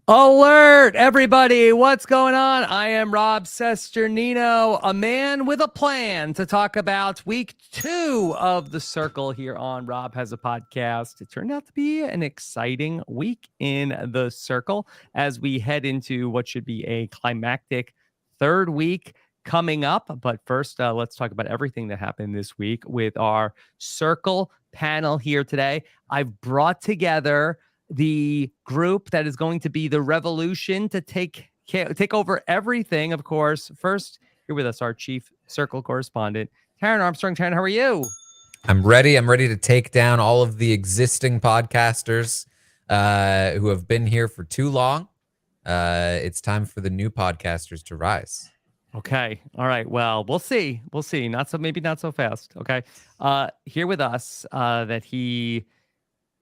Alert, everybody. What's going on? I am Rob Cesternino, a man with a plan to talk about week 2 of The Circle here on Rob Has a Podcast. It turned out to be an exciting week in The Circle as we head into what should be a climactic third week coming up. But first, let's talk about everything that happened this week with our Circle panel here today. I've brought together the group that is going to be the revolution to take over everything, of course. First, here with us, our chief Circle correspondent, Taran Armstrong. Taran, how are you? I'm ready. I'm ready to take down all of the existing podcasters who have been here for too long. It's time for the new podcasters to rise. Okay. All right. Well, we'll see. Maybe not so fast. Okay. Here with us, that he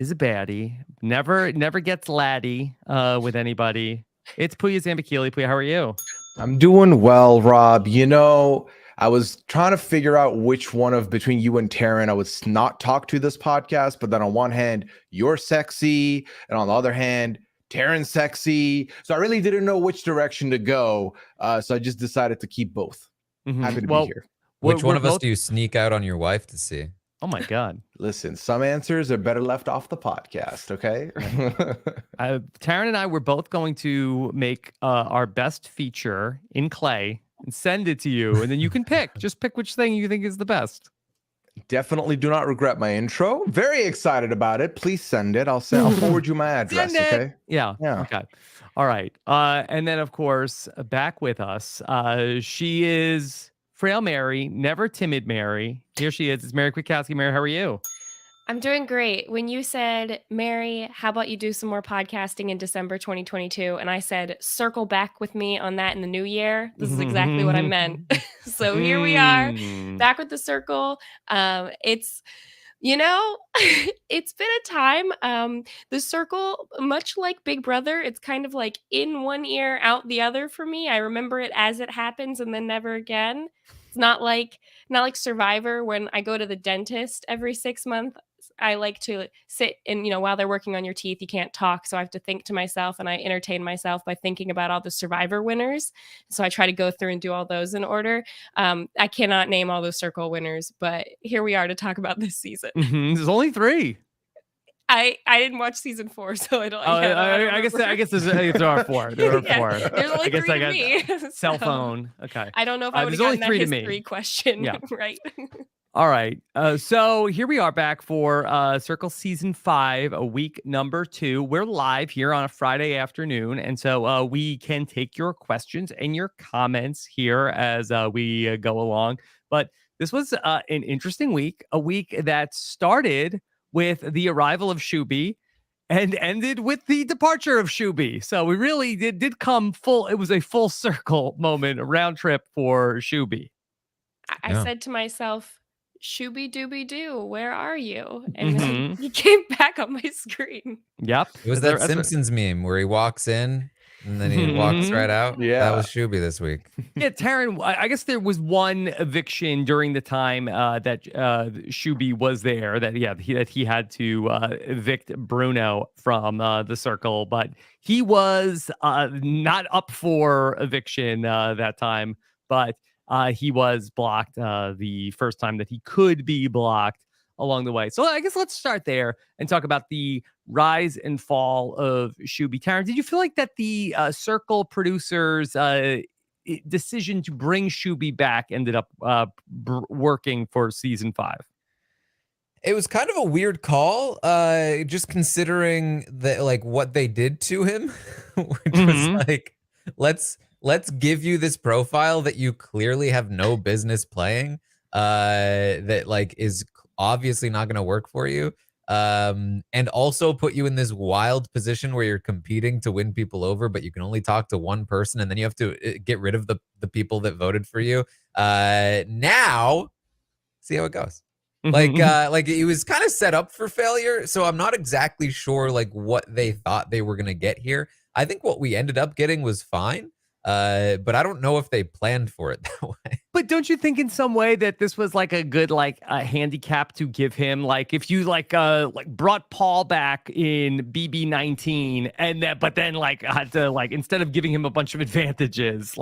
is a baddie. Never gets laddie with anybody. It's Pooya Zambakili. Pooya, how are you? I'm doing well, Rob. You know, I was trying to figure out which one of between you and Taran I would not talk to this podcast, but then on one hand, you're sexy, and on the other hand, Taran's sexy. So I really didn't know which direction to go. So I just decided to keep both. Happy to be here. Which one of us do you sneak out on your wife to see? Oh my God. Listen, some answers are better left off the podcast, okay? Taran and I were both going to make our best feature in clay and send it to you, and then you can pick. Just pick which thing you think is the best. Definitely do not regret my intro. Very excited about it. Please send it. I'll forward you my address, okay? Yeah. Okay. All right. And then, of course, back with us, she is Frail Mary, never timid Mary. Here she is. It's Mary Kwiatkowski. Mary, how are you? I'm doing great. When you said, Mary, how about you do some more podcasting in December 2022? And I said, circle back with me on that in the new year. This is exactly what I meant. So here we are, back with the Circle. It's been a time. The Circle, much like Big Brother, it's kind of like in one ear, out the other for me. I remember it as it happens and then never again. It's not like Survivor when I go to the dentist every 6 months. I like to sit and, while they're working on your teeth, you can't talk. So I have to think to myself, and I entertain myself by thinking about all the Survivor winners. So I try to go through and do all those in order. I cannot name all those Circle winners, but here we are to talk about this season. There's only 3. I didn't watch season 4, so I don't. I guess there are 4. There are 4. There's only 3 to me. Cell phone. Okay. I don't know if I would have gotten that history question right. All right. So here we are back for Circle Season 5, week number 2. We're live here on a Friday afternoon. And so we can take your questions and your comments here as we go along. But this was an interesting week, a week that started with the arrival of Shooby and ended with the departure of Shooby. So we really did come full. It was a full circle moment, a round trip for Shooby. I said to myself, Shooby Dooby Doo, where are you? And he came back on my screen. Yep. It was that Simpsons meme where he walks in and then he walks right out. Yeah. That was Shooby this week. Yeah, Taran, I guess there was one eviction during the time that Shooby was there, that he had to evict Bruno from the Circle, but he was not up for eviction that time, but he was blocked the first time that he could be blocked along the way. So I guess let's start there and talk about the rise and fall of Shooby. Taran, did you feel like that the Circle producers' decision to bring Shooby back ended up working for season 5? It was kind of a weird call, just considering that what they did to him, which was like, let's give you this profile that you clearly have no business playing, that is obviously not going to work for you, and also put you in this wild position where you're competing to win people over, but you can only talk to one person, and then you have to get rid of the people that voted for you. Now, see how it goes. It was kind of set up for failure, so I'm not exactly sure what they thought they were going to get here. I think what we ended up getting was fine. But I don't know if they planned for it that way. But don't you think in some way that this was like a good a handicap to give him? Like if you brought Paul back in BB19 but then had to instead of giving him a bunch of advantages,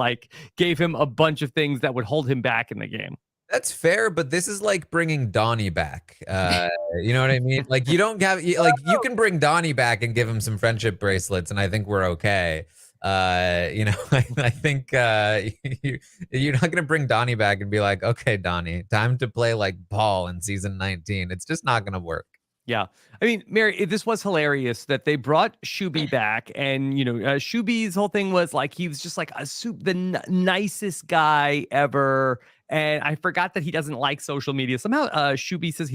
gave him a bunch of things that would hold him back in the game. That's fair, but this is like bringing Donnie back. You know what I mean? Like you don't have you can bring Donnie back and give him some friendship bracelets, and I think we're okay. I think you're not gonna bring Donnie back and be like, okay, Donnie, time to play like Paul in season 19. It's just not gonna work. Yeah. I mean, Mary, this was hilarious that they brought Shooby back. And, Shooby's whole thing was he was just the nicest guy ever. And I forgot that he doesn't like social media. Somehow Shooby says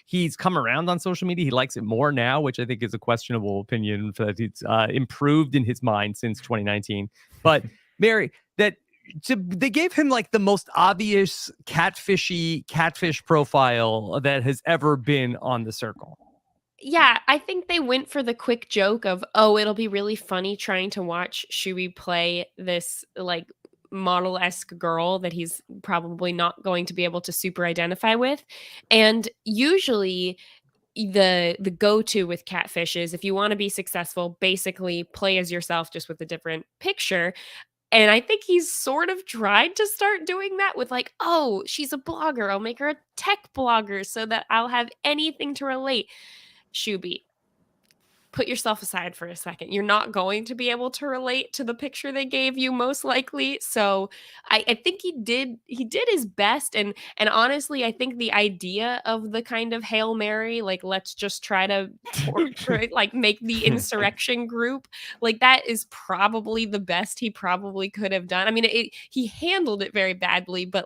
he's come around on social media. He likes it more now, which I think is a questionable opinion, that it's improved in his mind since 2019. But Mary, they gave him the most obvious catfish profile that has ever been on the Circle. Yeah, I think they went for the quick joke of, oh, it'll be really funny trying to watch Shooby play this model-esque girl that he's probably not going to be able to super identify with. And usually the go-to with Catfish is, if you want to be successful, basically play as yourself just with a different picture. And I think he's sort of tried to start doing that with oh, she's a blogger, I'll make her a tech blogger so that I'll have anything to relate. Shooby, put yourself aside for a second. You're not going to be able to relate to the picture they gave you, most likely. So I think he did his best. And honestly, I think the idea of the kind of Hail Mary, let's just try to make the insurrection group, that is probably the best he probably could have done. I mean, he handled it very badly, but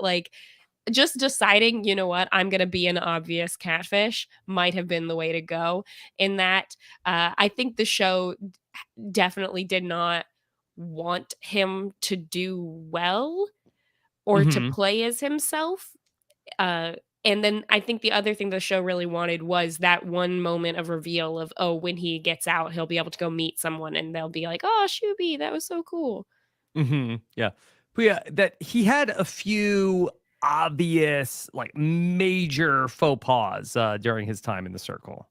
just deciding, you know what, I'm going to be an obvious catfish might have been the way to go in that. I think the show definitely did not want him to do well or to play as himself. And then I think the other thing the show really wanted was that one moment of reveal of, oh, when he gets out, he'll be able to go meet someone and they'll be like, oh, Shooby, that was so cool. Yeah. But yeah, that he had a few obvious major faux pas during his time in the Circle.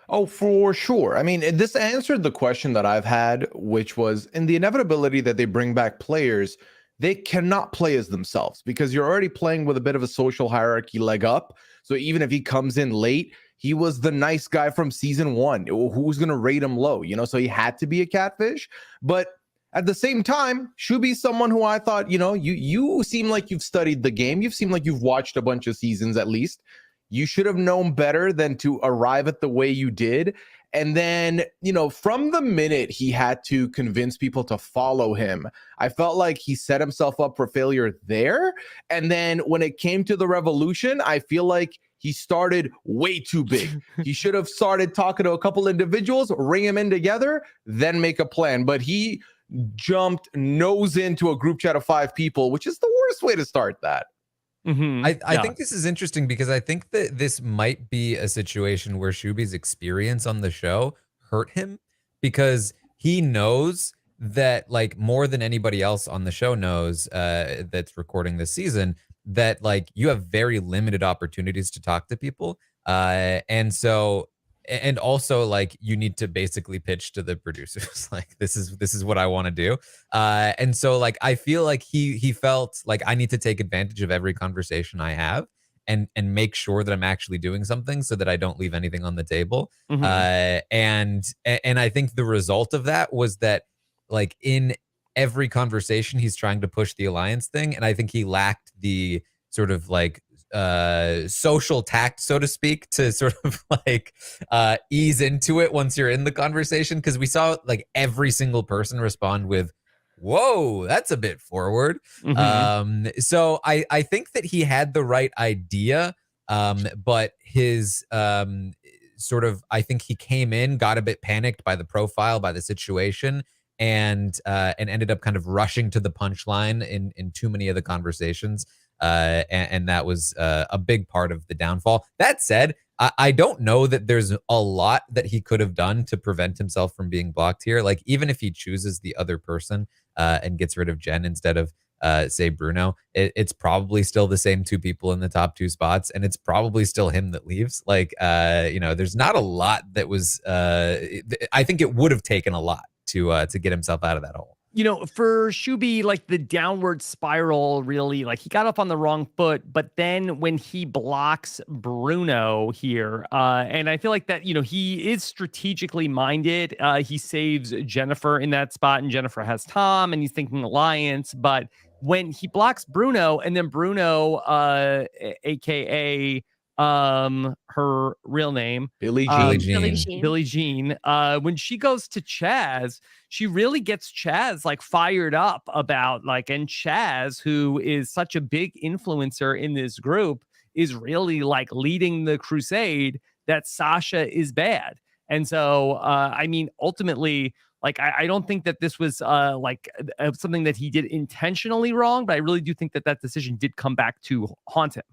Oh, for sure. I mean, this answered the question that I've had, which was, in the inevitability that they bring back players, they cannot play as themselves because you're already playing with a bit of a social hierarchy leg up. So even if he comes in late, he was the nice guy from season 1. Who's going to rate him low? So he had to be a catfish. But at the same time, Shooby's someone who I thought, you seem like you've studied the game. You seem like you've watched a bunch of seasons at least. You should have known better than to arrive at the way you did. And then, from the minute he had to convince people to follow him, I felt like he set himself up for failure there. And then when it came to the revolution, I feel like he started way too big. He should have started talking to a couple individuals, ring them in together, then make a plan. But he jumped nose into a group chat of 5 people, which is the worst way to start that. I think this is interesting because I think that this might be a situation where Shooby's experience on the show hurt him, because he knows that, more than anybody else on the show knows that's recording this season, that you have very limited opportunities to talk to people, and also you need to basically pitch to the producers this is what I want to do, and so I feel like he felt like, I need to take advantage of every conversation I have and make sure that I'm actually doing something so that I don't leave anything on the table. And I think the result of that was that in every conversation he's trying to push the alliance thing, and I think he lacked the sort of social tact, so to speak, to sort of ease into it once you're in the conversation, because we saw every single person respond with, whoa, that's a bit forward. So I think that he had the right idea, but his I think he came in, got a bit panicked by the profile, by the situation, and ended up kind of rushing to the punchline in too many of the conversations. And that was a big part of the downfall. That said, I don't know that there's a lot that he could have done to prevent himself from being blocked here. Like, even if he chooses the other person and gets rid of Jen instead of, say, Bruno, it's probably still the same two people in the top two spots, and it's probably still him that leaves. Like, there's not a lot that was. I think it would have taken a lot to get himself out of that hole. For Shooby, like the downward spiral, really, like he got up on the wrong foot, but then when he blocks Bruno here, and I feel like that, he is strategically minded. He saves Jennifer in that spot, and Jennifer has Tom, and he's thinking alliance. But when he blocks Bruno, and then Bruno, aka her real name, Billie Jean. Billie Jean, when she goes to Chaz, she really gets Chaz like fired up about and Chaz, who is such a big influencer in this group, is really like leading the crusade that Sasha is bad. And so, ultimately, I don't think that this was something that he did intentionally wrong, but I really do think that decision did come back to haunt him.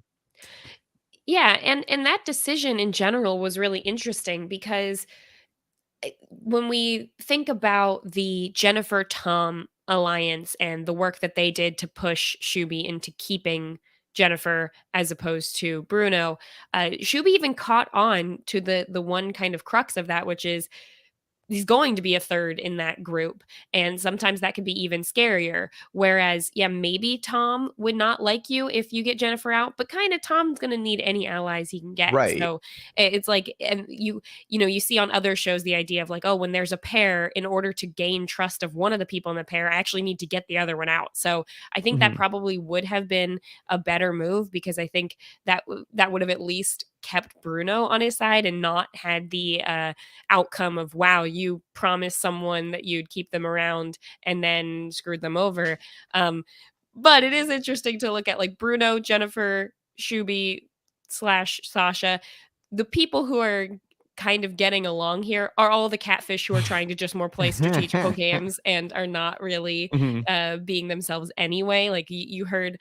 Yeah, and that decision in general was really interesting because when we think about the Jennifer Tom alliance and the work that they did to push Shooby into keeping Jennifer as opposed to Bruno, Shooby even caught on to the one kind of crux of that, which is he's going to be a third in that group. And sometimes that can be even scarier. Whereas, yeah, maybe Tom would not like you if you get Jennifer out, but kind of Tom's going to need any allies he can get. Right. So it's like, and you see on other shows the idea of like, oh, when there's a pair, in order to gain trust of one of the people in the pair, I actually need to get the other one out. So I think that probably would have been a better move, because I think that would have at least kept Bruno on his side and not had the outcome of, wow, you promised someone that you'd keep them around and then screwed them over. But it is interesting to look at like Bruno, Jennifer, Shooby / Sasha. The people who are kind of getting along here are all the catfish who are trying to just more play strategical games and are not really being themselves anyway. Like you heard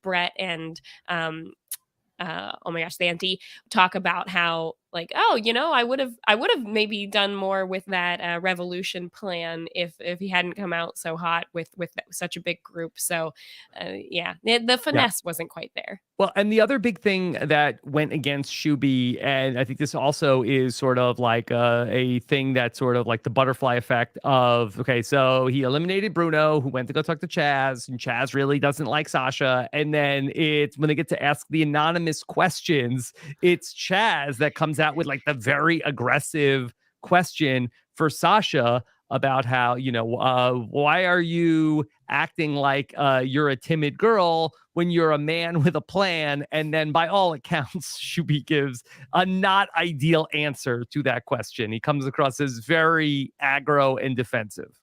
Brett and oh my gosh, Xanthe talk about how like, oh, I would have maybe done more with that revolution plan if he hadn't come out so hot with such a big group. So yeah, the finesse wasn't quite there. Well, and the other big thing that went against Shooby, and I think this also is sort of like a thing that's sort of like the butterfly effect of, okay, so he eliminated Bruno, who went to go talk to Chaz, and Chaz really doesn't like Sasha. And then it's when they get to ask the anonymous questions, it's Chaz that comes out with like the very aggressive question for Sasha about how, why are you acting like you're a timid girl when you're a man with a plan? And then by all accounts, Shooby gives a not ideal answer to that question. He comes across as very aggro and defensive.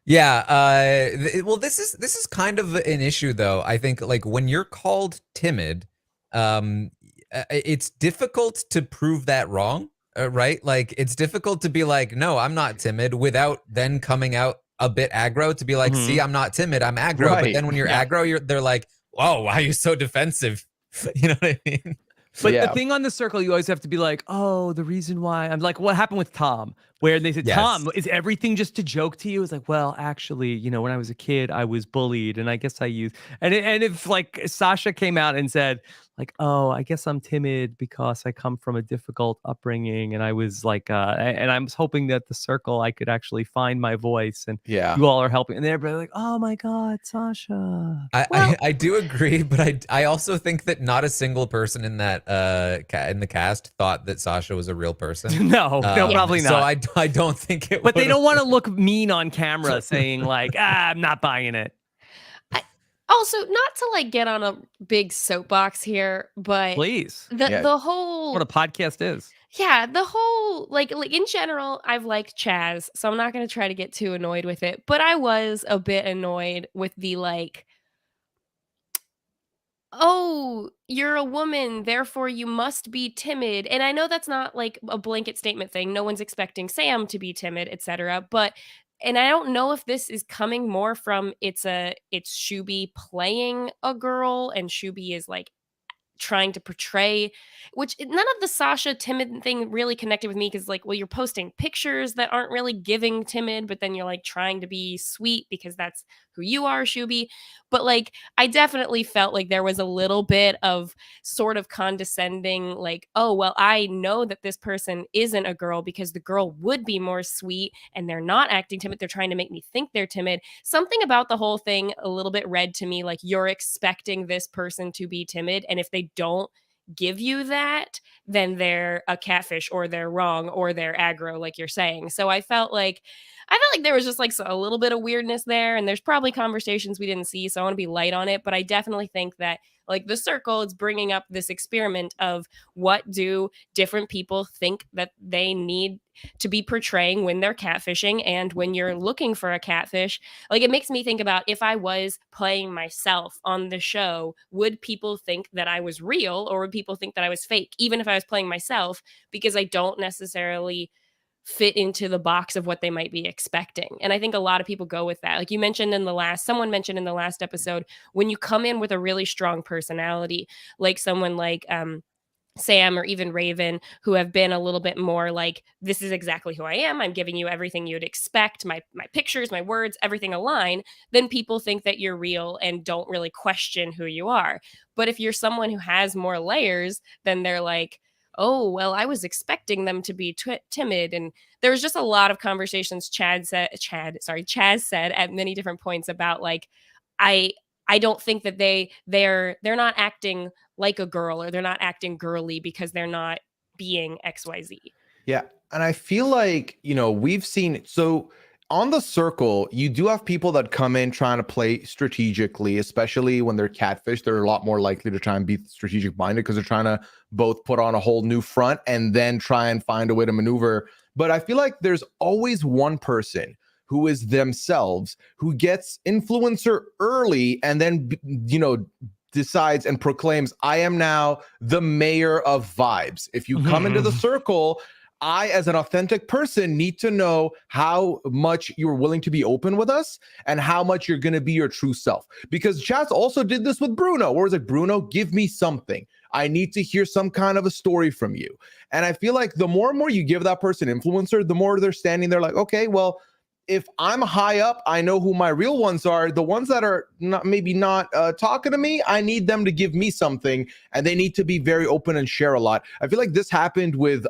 Yeah. Well, this is kind of an issue, though. I think like when you're called timid, it's difficult to prove that wrong. Right? Like it's difficult to be like, no, I'm not timid, without then coming out a bit aggro to be like, see, I'm not timid, I'm aggro. Right. But then when you're aggro, they're like, whoa, why are you so defensive? You know what I mean? But the thing on the circle, you always have to be like, oh, the reason why. I'm like, what happened with Tom? Where they said, Yes. Tom, is everything just a joke to you? It's like, well, actually, when I was a kid, I was bullied, and I guess I used. And if like Sasha came out and said, like, oh, I guess I'm timid because I come from a difficult upbringing, and I was like, and I was hoping that the circle I could actually find my voice, and you all are helping, and everybody like, oh my God, Sasha. I do agree, but I also think that not a single person in that in the cast thought that Sasha was a real person. No, probably not. So I don't think it. But they don't want to look mean on camera, saying like, I'm not buying it. Also, not to like get on a big soapbox here, but please, the whole what a podcast is. Yeah, the whole like in general, I've liked Chaz, so I'm not going to try to get too annoyed with it. But I was a bit annoyed with the like, oh, you're a woman, therefore you must be timid. And I know that's not like a blanket statement thing. No one's expecting Sam to be timid, etc. But and I don't know if this is coming more from it's Shooby playing a girl, and Shooby is like trying to portray, which none of the Sasha timid thing really connected with me, because like, well, you're posting pictures that aren't really giving timid, but then you're like trying to be sweet because that's who you are, Shooby. But like, I definitely felt like there was a little bit of sort of condescending, like, oh, well, I know that this person isn't a girl because the girl would be more sweet and they're not acting timid. They're trying to make me think they're timid. Something about the whole thing a little bit read to me like you're expecting this person to be timid, and if they don't give you that, then they're a catfish or they're wrong or they're aggro, like you're saying. So I felt like there was just like a little bit of weirdness there, and there's probably conversations we didn't see, so I want to be light on it, but I definitely think that like the Circle is bringing up this experiment of what do different people think that they need to be portraying when they're catfishing, and when you're looking for a catfish. Like, it makes me think about, if I was playing myself on the show, would people think that I was real, or would people think that I was fake, even if I was playing myself, because I don't necessarily fit into the box of what they might be expecting. And I think a lot of people go with that. Like someone mentioned in the last episode, when you come in with a really strong personality, like someone like Sam or even Raven, who have been a little bit more like, this is exactly who I am, I'm giving you everything you'd expect, my pictures, my words, everything align, then people think that you're real and don't really question who you are. But if you're someone who has more layers, then they're like, oh, well, I was expecting them to be timid. And there was just a lot of conversations Chaz said at many different points about like, I don't think that they're not acting like a girl, or they're not acting girly because they're not being XYZ. Yeah. And I feel like, we've seen, so on the Circle, you do have people that come in trying to play strategically, especially when they're catfish. They're a lot more likely to try and be strategic minded because they're trying to both put on a whole new front and then try and find a way to maneuver. But I feel like there's always one person who is themselves, who gets influencer early and then, decides and proclaims, I am now the mayor of vibes. If you come into the Circle, I, as an authentic person, need to know how much you're willing to be open with us and how much you're going to be your true self. Because Chaz also did this with Bruno, where it's like, Bruno, give me something. I need to hear some kind of a story from you. And I feel like the more and more you give that person influencer, the more they're standing there like, okay, well, if I'm high up, I know who my real ones are. The ones that are maybe not talking to me, I need them to give me something, and they need to be very open and share a lot. I feel like this happened with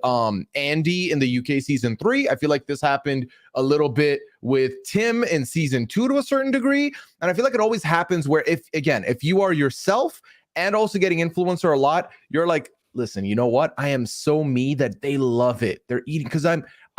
Andy in the UK season 3. I feel like this happened a little bit with Tim in season 2 to a certain degree. And I feel like it always happens where if you are yourself and also getting influencer a lot, you're like, listen, you know what? I am so me that they love it. They're eating because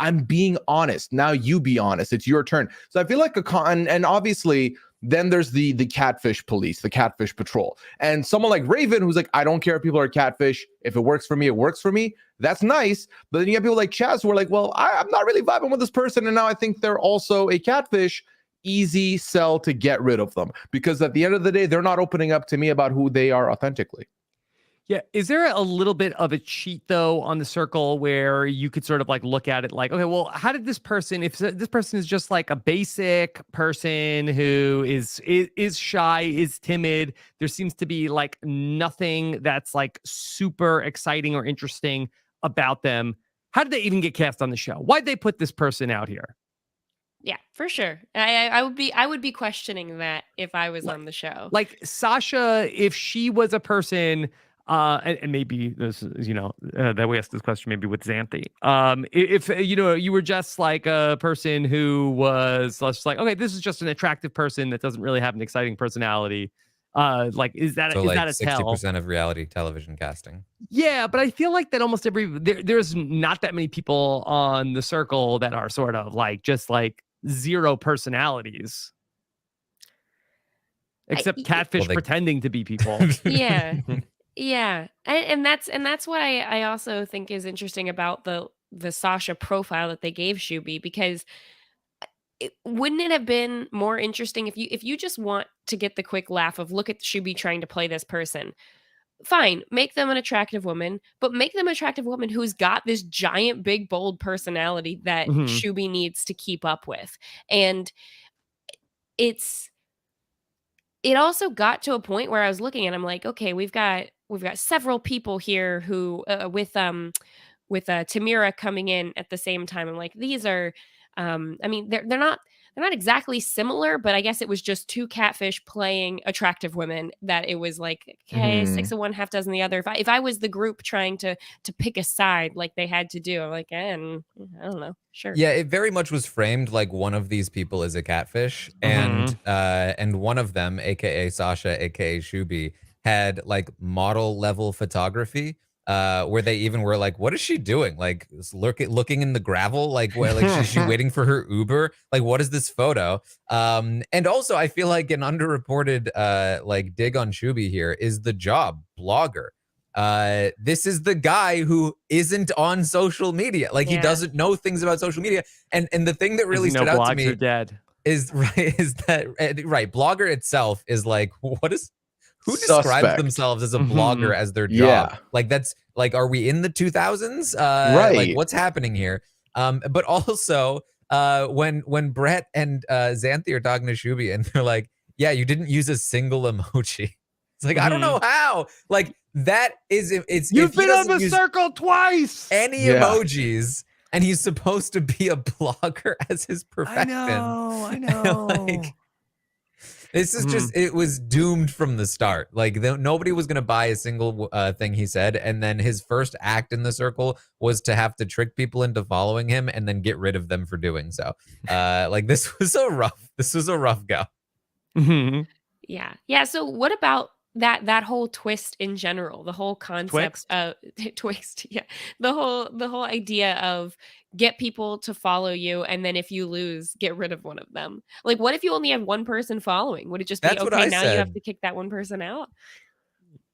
I'm being honest. Now you be honest. It's your turn. So I feel like and obviously then there's the catfish police, the catfish patrol. And someone like Raven, who's like, I don't care if people are catfish. If it works for me, it works for me. That's nice. But then you have people like Chaz who are like, well, I'm not really vibing with this person. And now I think they're also a catfish. Easy sell to get rid of them. Because at the end of the day, they're not opening up to me about who they are authentically. Yeah. Is there a little bit of a cheat, though, on the Circle where you could sort of like look at it like, okay, well, how did this person, if this person is just like a basic person who is shy, is timid, there seems to be like nothing that's like super exciting or interesting about them. How did they even get cast on the show? Why'd they put this person out here? Yeah, for sure. I would be questioning that if I was on the show. Like Sasha, if she was a person, and maybe this is, that we asked this question maybe with Xanthe. If you were just like a person who was just like, okay, this is just an attractive person that doesn't really have an exciting personality. Like, is that a 60% of reality television casting? Yeah, but I feel like that almost there's not that many people on the Circle that are sort of like just like zero personalities. Except catfish pretending to be people. Yeah. Yeah. And that's what I also think is interesting about the Sasha profile that they gave Shooby, because wouldn't it have been more interesting if you just want to get the quick laugh of look at Shooby trying to play this person? Fine, make them an attractive woman, but make them an attractive woman who's got this giant, big, bold personality that Shooby needs to keep up with. And it also got to a point where I was looking and I'm like, okay, we've got we've got several people here who with Tamira coming in at the same time. I'm like, these are, I mean, they're not exactly similar, but I guess it was just two catfish playing attractive women that it was like, okay, 6 of one, half dozen the other. If I was the group trying to pick a side like they had to do, I'm like, I don't know, sure. Yeah, it very much was framed like one of these people is a catfish, and one of them, aka Sasha, aka Shooby, had like model level photography. Where they even were like, what is she doing? Like looking in the gravel, like where like is she waiting for her Uber? Like, what is this photo? And also I feel like an underreported like dig on Shooby here is the job blogger. This is the guy who isn't on social media. Like he doesn't know things about social media. And the thing that really stood out to me is blogger itself is like, what is who describes themselves as a blogger as their job? Like that's like, are we in the 2000s? Like what's happening here? But also when Brett and Xanthe are talking to Shooby and they're like, yeah, you didn't use a single emoji. It's like, I don't know how. Like that is you've been on the circle twice. Any emojis, and he's supposed to be a blogger as his profession. I know. Like, this is just, it was doomed from the start. Like nobody was going to buy a single thing he said. And then his first act in the circle was to have to trick people into following him and then get rid of them for doing so. Like this was a rough go. Yeah. So what about that whole twist in general, the whole concept of twist, the whole idea of get people to follow you, and then if you lose, get rid of one of them. Like, what if you only have one person following? Would it just be okay? Now you have to kick that one person out.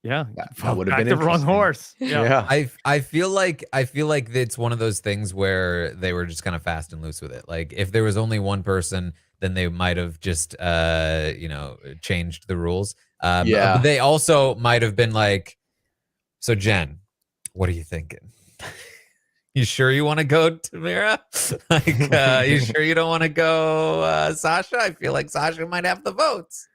Yeah, that would have been the wrong horse. Yeah. I feel like it's one of those things where they were just kind of fast and loose with it. Like if there was only one person, then they might have just changed the rules. But they also might have been like, so Jen, what are you thinking? You sure you want to go, Tamira? Like, you sure you don't want to go, Sasha? I feel like Sasha might have the votes.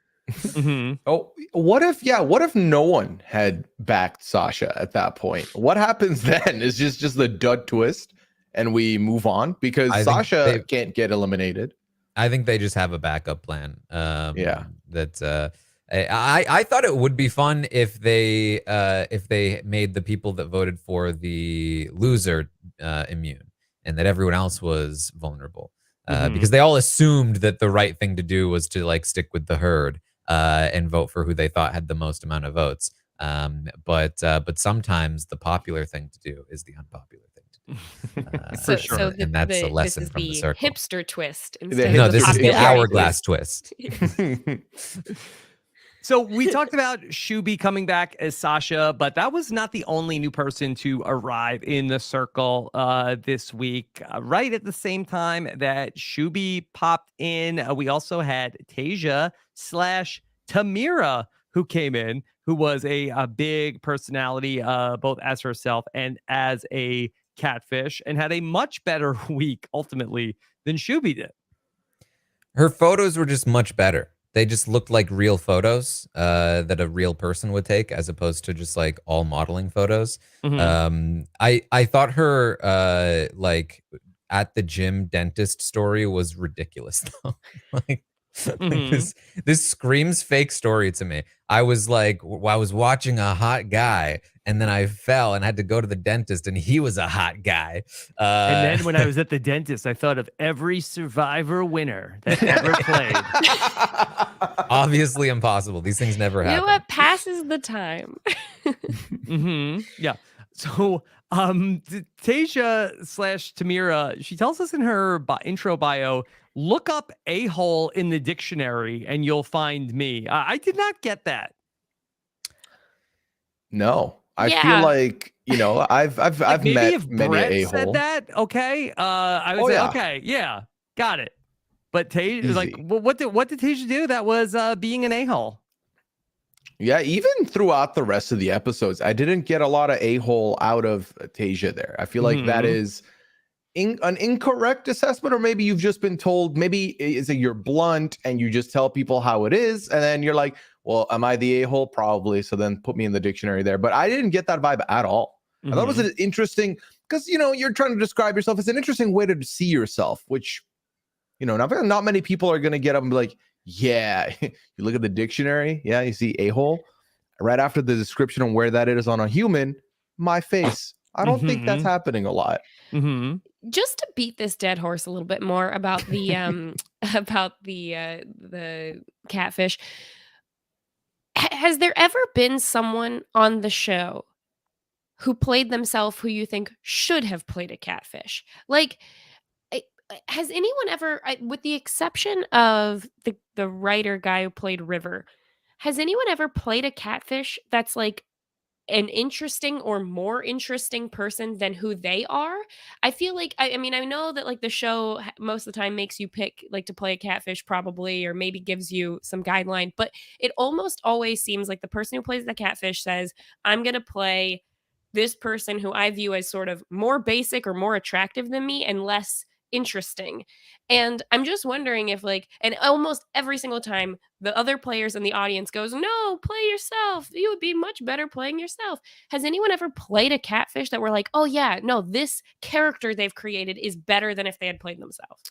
Oh, what if no one had backed Sasha at that point? What happens then? Is just the dud twist and we move on because Sasha can't get eliminated. I think they just have a backup plan. That I thought it would be fun if they made the people that voted for the loser immune and that everyone else was vulnerable, because they all assumed that the right thing to do was to like stick with the herd and vote for who they thought had the most amount of votes. But sometimes the popular thing to do is the unpopular thing to do. So and that's a lesson from the circle. Hipster twist. No, this is the hourglass twist. So we talked about Shooby coming back as Sasha, but that was not the only new person to arrive in the circle this week. Right at the same time that Shooby popped in, we also had Tasia/Tamira who came in, who was a big personality, both as herself and as a catfish, and had a much better week ultimately than Shooby did. Her photos were just much better. They just looked like real photos that a real person would take, as opposed to just like all modeling photos. I thought her like at the gym dentist story was ridiculous though. like this screams fake story to me. I was like, I was watching a hot guy and then I fell and had to go to the dentist and he was a hot guy. And then when I was at the dentist, I thought of every Survivor winner that ever played. Obviously impossible. These things never happen. You know what? Passes the time. Yeah. So Tasia/Tamira, she tells us in her intro bio, look up a-hole in the dictionary and you'll find me. I did not get that. No, I feel like, I've like maybe met if many Brett a-hole. said that, okay, I would say, okay, yeah, got it. But Tasia is like, well, what did Tasia do? That was being an a-hole. Yeah, even throughout the rest of the episodes, I didn't get a lot of a-hole out of Tasia there. I feel like that is an incorrect assessment, or maybe you've just been told, maybe it's like you're blunt and you just tell people how it is, and then you're like, well, am I the a-hole? Probably. So then put me in the dictionary there. But I didn't get that vibe at all. I thought it was an interesting, because, you know, you're trying to describe yourself. It's an interesting way to see yourself, which, you know, not many people are going to get up and be like, yeah, you look at the dictionary. Yeah, you see a-hole. Right after the description of where that is on a human, my face. I don't think that's happening a lot. Just to beat this dead horse a little bit more about the about the catfish. Has there ever been someone on the show who played themselves who you think should have played a catfish? Like, has anyone ever, with the exception of the writer guy who played River, has anyone ever played a catfish that's like an interesting or more interesting person than who they are? I feel like I mean, I know that like the show most of the time makes you pick like to play a catfish probably, or maybe gives you some guideline, but it almost always seems like the person who plays the catfish says, I'm going to play this person who I view as sort of more basic or more attractive than me and less interesting. And I'm just wondering if like, and almost every single time the other players in the audience goes, no, play yourself. You would be much better playing yourself. Has anyone ever played a catfish that were like, oh yeah, no, this character they've created is better than if they had played themselves?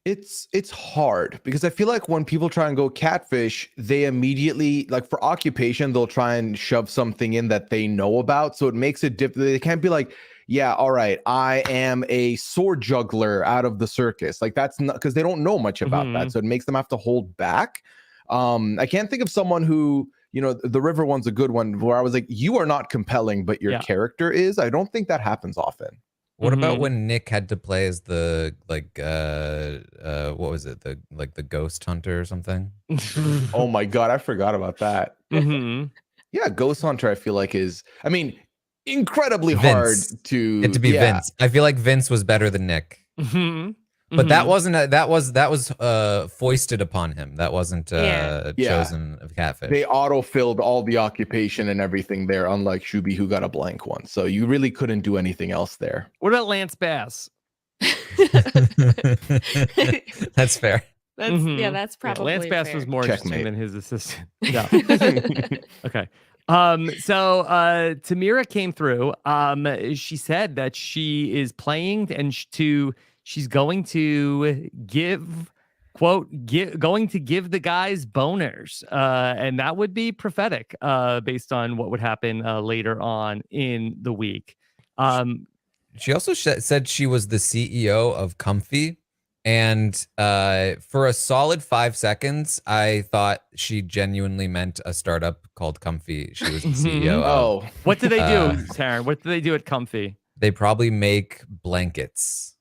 It's hard because I feel like when people try and go catfish, they immediately, like for occupation, they'll try and shove something in that they know about. So it makes it difficult. They can't be like, yeah, all right, I am a sword juggler out of the circus. Like that's not, because they don't know much about that. So it makes them have to hold back. I can't think of someone who, you know, the River one's a good one where I was like, you are not compelling, but your character is. I don't think that happens often. What about when Nick had to play as the like what was it, the ghost hunter or something? Oh my god, I forgot about that. Yeah, Ghost Hunter I feel like is, I mean, incredibly hard to get to be Vince. I feel like Vince was better than Nick. But that wasn't that was foisted upon him. That wasn't chosen of Catfish. They auto-filled all the occupation and everything there, unlike Shooby, who got a blank one. So you really couldn't do anything else there. What about Lance Bass? That's fair. That's that's probably Lance Bass fair. was more Checkmate. interesting than his assistant. Yeah. Okay. So Tamira came through. She said that she is playing and she's going to give the guys boners. And that would be prophetic based on what would happen later on in the week. She also said she was the CEO of Comfy. And for a solid 5 seconds, I thought she genuinely meant a startup called Comfy. She was the CEO. Oh, what do they do, Taran? What do they do at Comfy? They probably make blankets.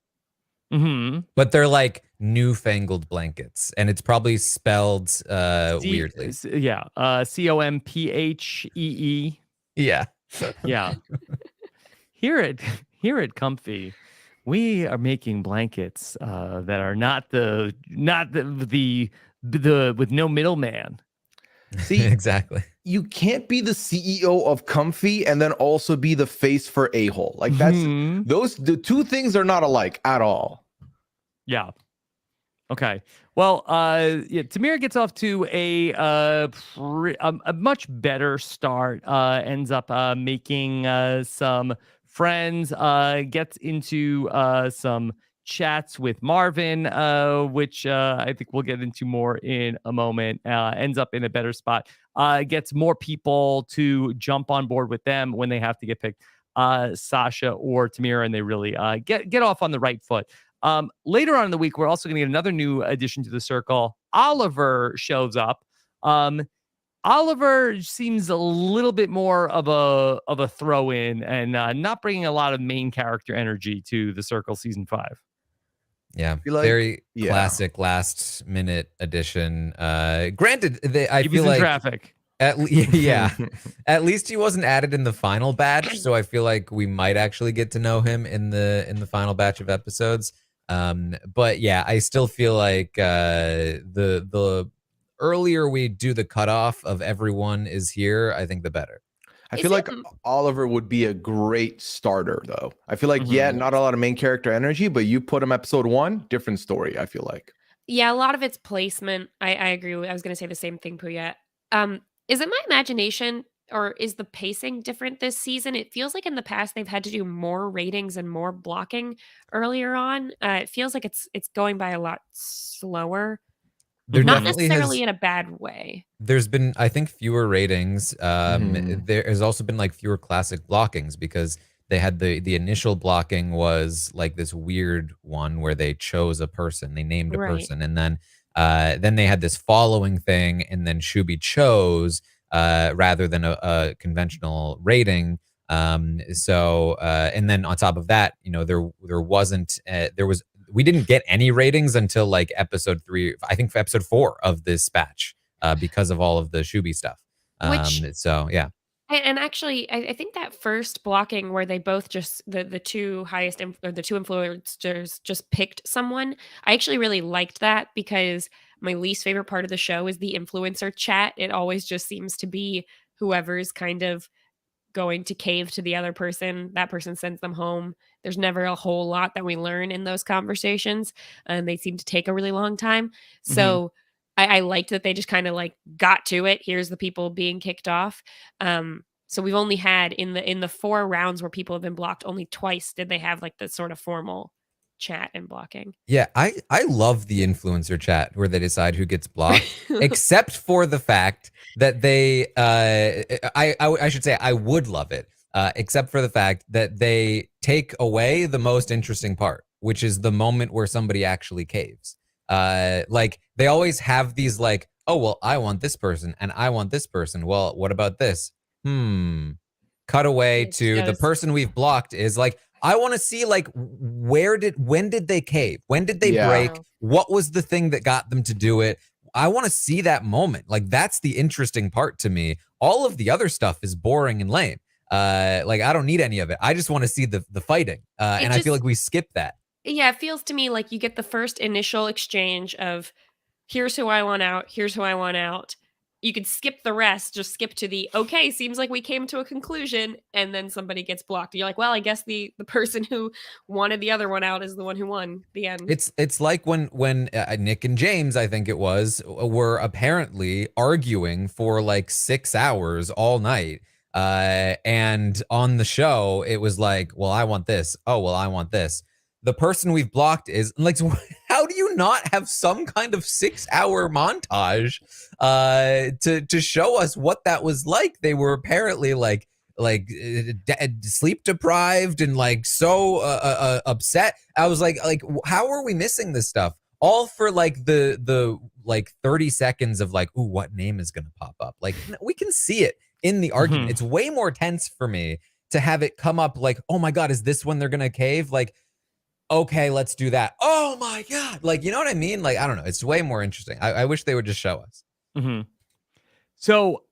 But they're like newfangled blankets, and it's probably spelled weirdly. Yeah, COMPHEE. Yeah, yeah. Here at Comfy, we are making blankets that are not the with no middleman. See, exactly. You can't be the CEO of Comfy and then also be the face for a-hole. Like that's the two things are not alike at all. Yeah. Okay. Well, Tamira gets off to a much better start. Ends up making some friends. Gets into some chats with Marvin, which I think we'll get into more in a moment. Ends up in a better spot. Gets more people to jump on board with them when they have to get picked. Sasha or Tamira, and they really get off on the right foot. Later on in the week, we're also going to get another new addition to the circle. Oliver shows up. Oliver seems a little bit more of a throw-in and not bringing a lot of main character energy to the circle season 5. Yeah, very classic last minute addition. Granted, I feel like traffic. At least he wasn't added in the final batch, so I feel like we might actually get to know him in the final batch of episodes. But yeah, I still feel like the earlier we do the cutoff of everyone is here, I think the better. I feel like Oliver would be a great starter, though. I feel like, not a lot of main character energy, but you put him episode 1, different story, I feel like. Yeah, a lot of it's placement. I agree. I was going to say the same thing, Pooya. Is it my imagination or is the pacing different this season? It feels like in the past they've had to do more ratings and more blocking earlier on. It feels like it's going by a lot slower. There Not definitely necessarily has in a bad way. there's been, I think, fewer ratings. Mhm. There has also been like fewer classic blockings because they had the initial blocking was like this weird one where they chose a person, they named a Right. person, and then they had this following thing, and then Shooby chose rather than a conventional rating. And then on top of that, there wasn't there was we didn't get any ratings until like episode 3, I think for episode 4 of this batch, because of all of the Shooby stuff. Which So yeah. and actually, I think that first blocking where they both just the two highest or the two influencers just picked someone. I actually really liked that because my least favorite part of the show is the influencer chat. It always just seems to be whoever's kind of going to cave to the other person. That person sends them home. There's never a whole lot that we learn in those conversations, and they seem to take a really long time. Mhm. So I liked that they just kind of like got to it. Here's the people being kicked off. So we've only had in the 4 rounds where people have been blocked, only twice did they have like the sort of formal chat and blocking. Yeah, I love the influencer chat where they decide who gets blocked, except for the fact that they I should say I would love it, except for the fact that they take away the most interesting part, which is the moment where somebody actually caves. Like they always have these like, oh well, I want this person and I want this person. Well, what about this? Cut away It just to the goes, person we've blocked is like, I want to see like when did they cave? When did they Yeah. break? What was the thing that got them to do it? I want to see that moment. Like that's the interesting part to me. All of the other stuff is boring and lame. Like I don't need any of it. I just want to see the fighting. it And I feel just like we skip that. yeah, it feels to me like you get the first initial exchange of here's who I want out, here's who I want out. You could skip the rest, just skip to the okay, seems like we came to a conclusion, and then somebody gets blocked. You're like, well, I guess the person who wanted the other one out is the one who won. The end. It's like when Nick and James, I think it was, were apparently arguing for like 6 hours all night. And on the show, it was like, well, I want this. Oh, well, I want this. The person we've blocked is like, how do you not have some kind of 6-hour montage to show us what that was like? They were apparently like sleep deprived and like so upset. I was like how are we missing this stuff all for like the like 30 seconds of like, ooh, what name is gonna pop up? Like we can see it in the argument. Mhm. It's way more tense for me to have it come up like, oh my god, is this when they're gonna cave? Like, okay, let's do that. Oh my god, like, you know what I mean? Like, I don't know, it's way more interesting. I wish they would just show us. Mhm. So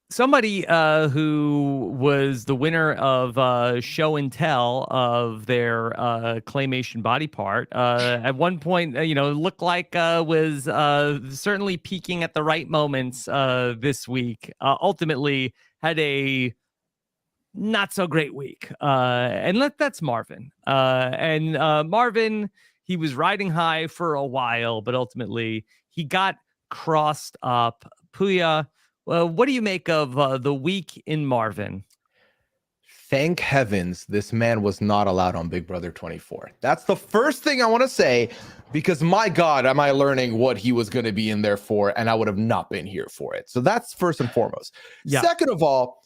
somebody who was the winner of show and tell of their claymation body part at one point, looked like was certainly peaking at the right moments this week. Ultimately had a not so great week. That's Marvin. Marvin, he was riding high for a while, but ultimately he got crossed up. Pooya, what do you make of the week in Marvin? Thank heavens this man was not allowed on Big Brother 24. That's the first thing I want to say, because my God, am I learning what he was going to be in there for, and I would have not been here for it. So that's first and foremost. Yeah. Second of all,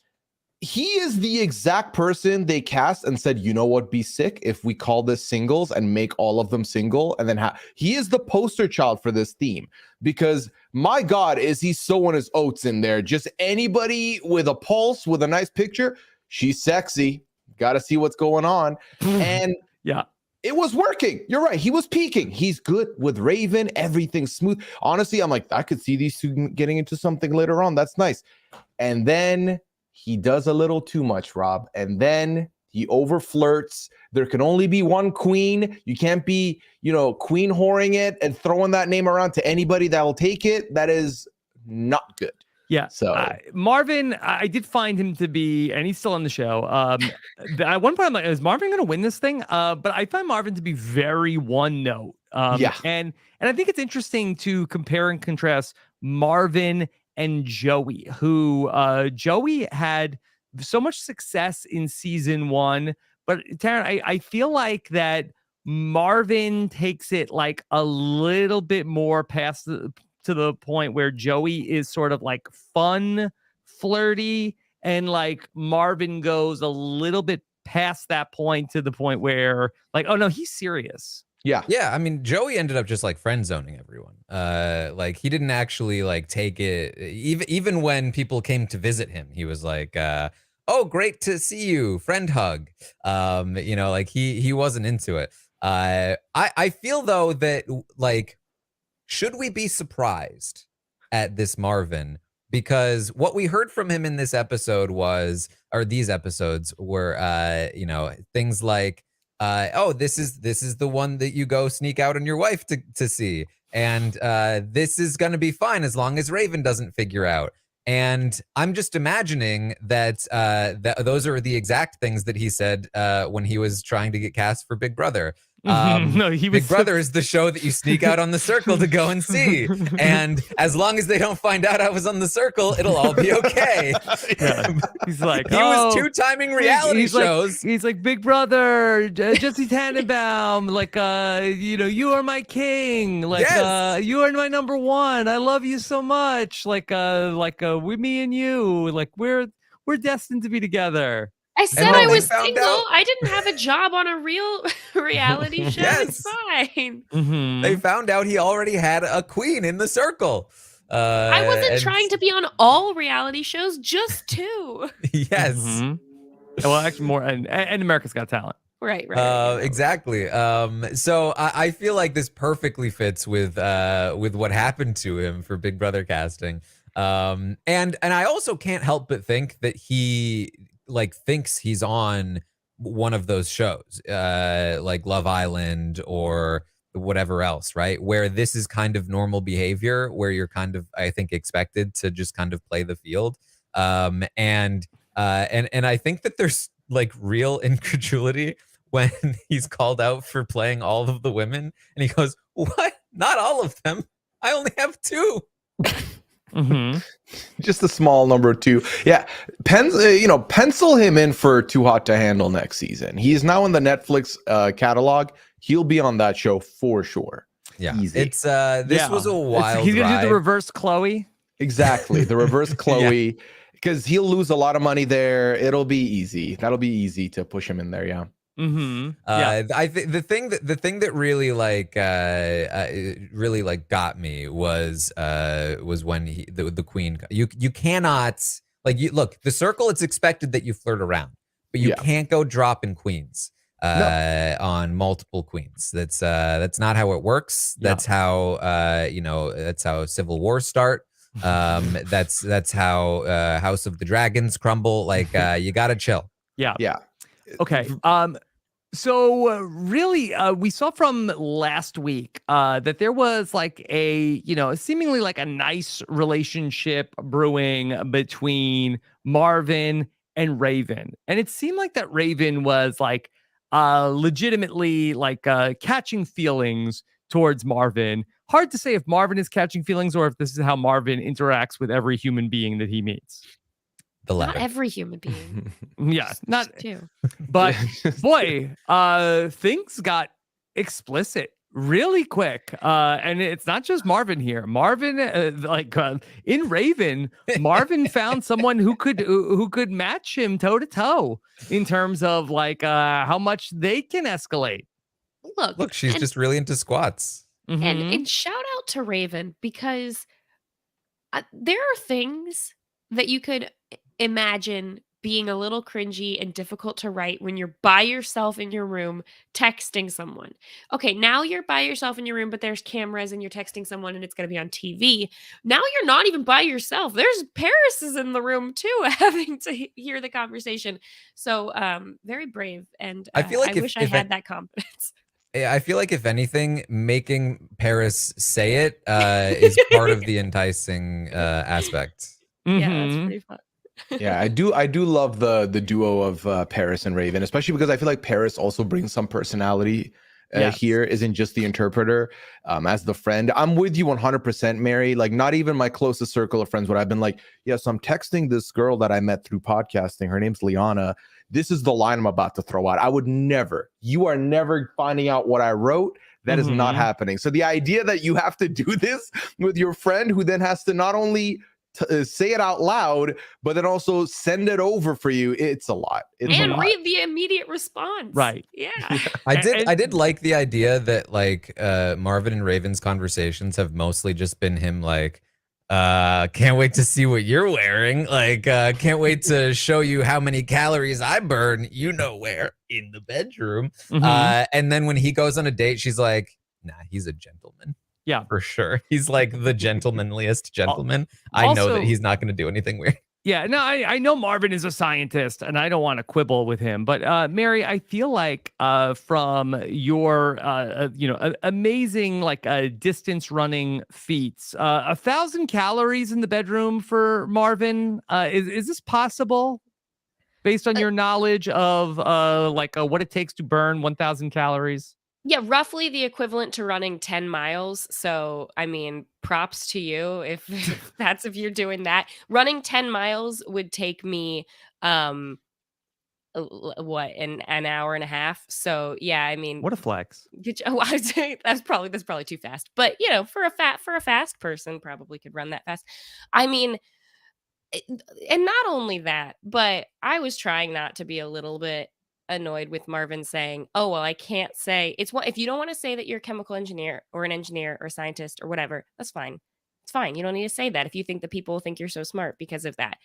he is the exact person they cast and said, you know what, be sick if we call this singles and make all of them single. And then he is the poster child for this theme, because my God, is he sowing his oats in there? Just anybody with a pulse, with a nice picture. She's sexy. Got to see what's going on. And yeah, it was working. You're right. He was peaking. He's good with Raven. Everything's smooth. Honestly, I'm like, I could see these two getting into something later on. That's nice. And then he does a little too much, Rob. And then he over flirts. There can only be one queen. You can't be, queen whoring it and throwing that name around to anybody that will take it. That is not good. Yeah. So Marvin, I did find him to be, and he's still on the show. At one point, I'm like, is Marvin going to win this thing? But I find Marvin to be very one note. Yeah. And I think it's interesting to compare and contrast Marvin and Joey, who Joey had so much success in season 1. But Taran, I feel like that Marvin takes it like a little bit more past to the point where Joey is sort of like fun, flirty, and like Marvin goes a little bit past that point to the point where like, oh no, he's serious. Yeah. Yeah, I mean, Joey ended up just like friend zoning everyone. Like he didn't actually like take it. Even when people came to visit him, he was like, "Oh, great to see you, friend hug." Like he wasn't into it. I feel though that like, should we be surprised at this Marvin? Because what we heard from him in this episode these episodes were, things like, oh, this is the one that you go sneak out on your wife to see. And this is going to be fine as long as Raven doesn't figure out. And I'm just imagining that those are the exact things that he said when he was trying to get cast for Big Brother. No, he was Big Brother is the show that you sneak out on the Circle to go and see. And as long as they don't find out I was on the Circle, it'll all be okay. Yeah. He's like, he was two-timing reality shows. He's like Big Brother, Jesse Tannenbaum, like, you are my king. Like, Yes. you are my number one. I love you so much. Like, with me and you, like, we're destined to be together. I said then I they was found single. out- I didn't have a job on a real reality show. It's Yes. fine. Mm-hmm. They found out he already had a queen in the Circle. I wasn't and- trying to be on all reality shows, just 2. Yes. Mhm. Well, actually, more and America's Got Talent. Right. Exactly. So I feel like this perfectly fits with what happened to him for Big Brother casting. And I also can't help but think that he like thinks he's on one of those shows, like Love Island or whatever else, right? Where this is kind of normal behavior, where you're kind of, I think, expected to just kind of play the field. And I think that there's like real incredulity when he's called out for playing all of the women, and he goes, "What? Not all of them? I only have 2." Mm-hmm. Just a small number of 2. Yeah. Pencil him in for Too Hot to Handle next season. He is now in the Netflix catalog. He'll be on that show for sure. Yeah. Easy. It's this was a wild He's gonna ride. do the reverse Chloe. Exactly. The reverse Chloe. Because he'll lose a lot of money there. It'll be easy. That'll be easy to push him in there. Yeah. Mm-hmm. I think the thing that really got me was when the queen. You cannot look, the Circle. It's expected that you flirt around, but you can't go dropping queens on multiple queens. That's not how it works. That's how that's how civil wars start. That's how House of the Dragons crumble. Like you gotta chill. Yeah. Okay. So really, we saw from last week that there was like a, seemingly like a nice relationship brewing between Marvin and Raven. And it seemed like that Raven was like legitimately like catching feelings towards Marvin. Hard to say if Marvin is catching feelings or if this is how Marvin interacts with every human being that he meets. The latter. Not every human being. Yeah, not too. But boy, things got explicit really quick. And it's not just Marvin here. Marvin, in Raven, Marvin found someone who could match him toe to toe in terms of like how much they can escalate. Look, she's just really into squats. Mhm. And shout out to Raven, because there are things that you could imagine being a little cringy and difficult to write when you're by yourself in your room texting someone. Okay, now you're by yourself in your room, but there's cameras and you're texting someone and it's going to be on TV. Now you're not even by yourself. There's Paris is in the room too, having to hear the conversation. So very brave. And I feel like I wish I had that confidence. I feel like if anything, making Paris say it is part of the enticing aspect. Yeah, that's Mhm. pretty fun. Yeah, I do love the duo of Paris and Raven, especially because I feel like Paris also brings some personality Yes. here, isn't just the interpreter as the friend. I'm with you 100%, Mary. Like, not even my closest circle of friends would I've been like, yes, I'm texting this girl that I met through podcasting. Her name's Liana. This is the line I'm about to throw out. I would never, you are never finding out what I wrote. That is not Mhm. happening. So the idea that you have to do this with your friend who then has to not only say it out loud, but then also send it over for you. It's a lot. It's a And lot. read the immediate response. Right. Yeah. I And- did like the idea that like Marvin and Raven's conversations have mostly just been him like, can't wait to see what you're wearing. Like, can't wait to show you how many calories I burn, you know where, in the bedroom. Mhm. And then when he goes on a date, she's like, nah, he's a gentleman. Yeah. For sure. He's like the gentlemanliest gentleman. I know that Also- he's not going to do anything weird. Yeah, no, I know Marvin is a scientist, and I don't want to quibble with him. But Mary, I feel like from your amazing like distance running feats, 1,000 calories in the bedroom for Marvin. Is this possible based on your knowledge of what it takes to burn 1,000 calories? Yeah, roughly the equivalent to running 10 miles. So, I mean, props to you if if you're doing that. Running 10 miles would take me what, an hour and a half. So, yeah, I mean, What a flex! I would say that's probably too fast. But, for a fast person probably could run that fast. I mean, and not only that, but I was trying not to be a little bit annoyed with Marvin saying, "Oh, well, I can't say it's what if you don't want to say that you're a chemical engineer or an engineer or a scientist or whatever, that's fine. It's fine. You don't need to say that if you think that people think you're so smart because of that.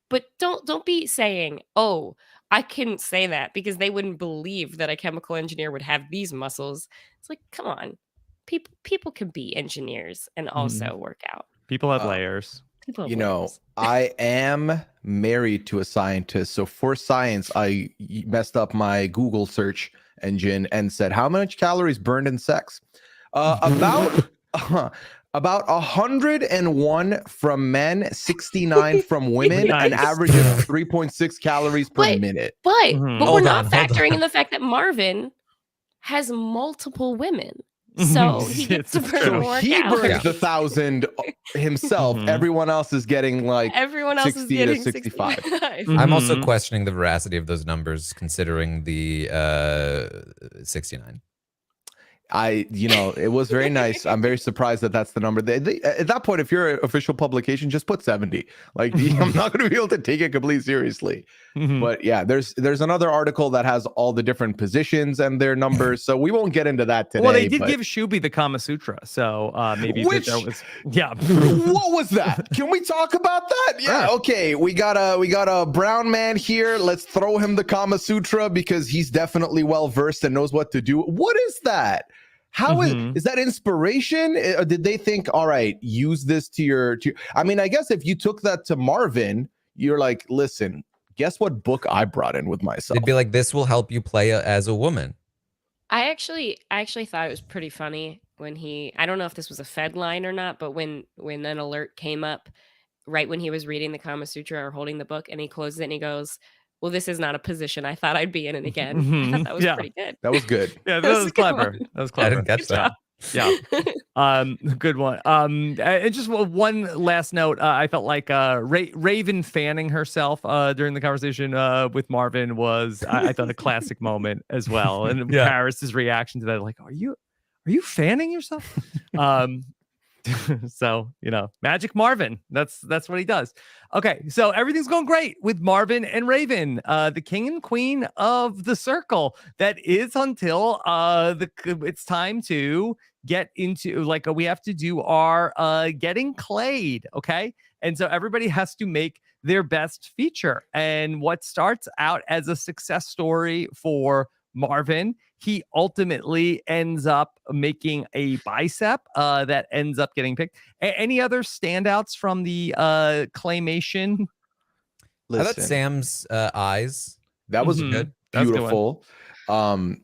But don't be saying, "Oh, I couldn't say that because they wouldn't believe that a chemical engineer would have these muscles." It's like, come on. People can be engineers and also work out. People have Uh, layers. People have You know, layers. I am married to a scientist. So for science, I messed up my Google search engine and said, how much calories burned in sex? About 101 from men, 69 from women, an Nice. average of 3.6 calories per But- minute. But Mhm. we're Hold not on, hold factoring on. in the fact that Marvin has multiple women. So he gets to It's burn true. So more he calories. burns the 1,000 himself. Mhm. Everyone else is getting like Everyone else is 60 to getting 65. 65. I'm also Mhm. questioning the veracity of those numbers considering the 69. It was very nice. I'm very surprised that that's the number. At that point, if you're an official publication, just put 70. Like, I'm not going to be able to take it completely seriously. Mhm. But yeah, there's another article that has all the different positions and their numbers. So we won't get into that today. Well, they did but give Shooby the Kama Sutra, so maybe Which- that was yeah. what was that? Can we talk about that? Yeah, Sure. okay. We got a brown man here. Let's throw him the Kama Sutra because he's definitely well versed and knows what to do. What is that? How Mhm. is that inspiration? Or did they think, all right, use this to your I mean, I guess if you took that to Marvin, you're like, listen, guess what book I brought in with myself? They'd be like, this will help you play as a woman. I actually thought it was pretty funny when I don't know if this was a Fed line or not, but when an alert came up right when he was reading the Kama Sutra or holding the book and he closes it and he goes, "Well, this is not a position I thought I'd be in it again." I Mhm. thought that was Yeah. pretty good. That was good. Yeah, that That was was a good clever. one. That was I clever. didn't catch Good that. Yeah. Good one. And just one last note. I felt like Raven fanning herself during the conversation with Marvin was, I thought, a classic moment as well. And Yeah. Paris's reaction to that, like, are you fanning yourself? So Magic Marvin. That's what he does. Okay, so everything's going great with Marvin and Raven, the king and queen of the circle. That is until it's time to get into we have to do our getting clayed. Okay, and so everybody has to make their best feature. And what starts out as a success story for Marvin, he ultimately ends up making a bicep that ends up getting picked. Any other standouts from the Claymation? I thought Listen, Sam's eyes. that was Mhm. good. That was a good one. beautiful.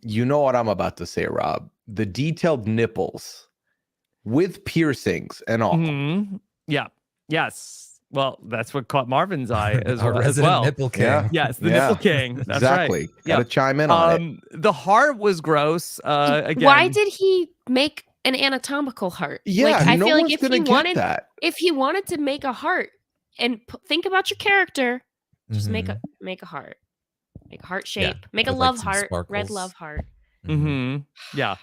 You know what I'm about to say, Rob. The detailed nipples with piercings and all. Mhm. Yeah. Yes. Well, that's what caught Marvin's eye as, Our as resident well. nipple king. Yeah. Yes, the Yeah. nipple king. That's exactly. right. Gotta chime in on it. The heart was gross. Again, Why did he make an anatomical heart? Yeah, like, I no feel like one's if gonna he get wanted, that. if he wanted to make a heart and think about your character, just make Mhm. a heart, make a heart Yeah, shape, make a with, like, love some heart, red sparkles. love heart. Mhm. Yeah.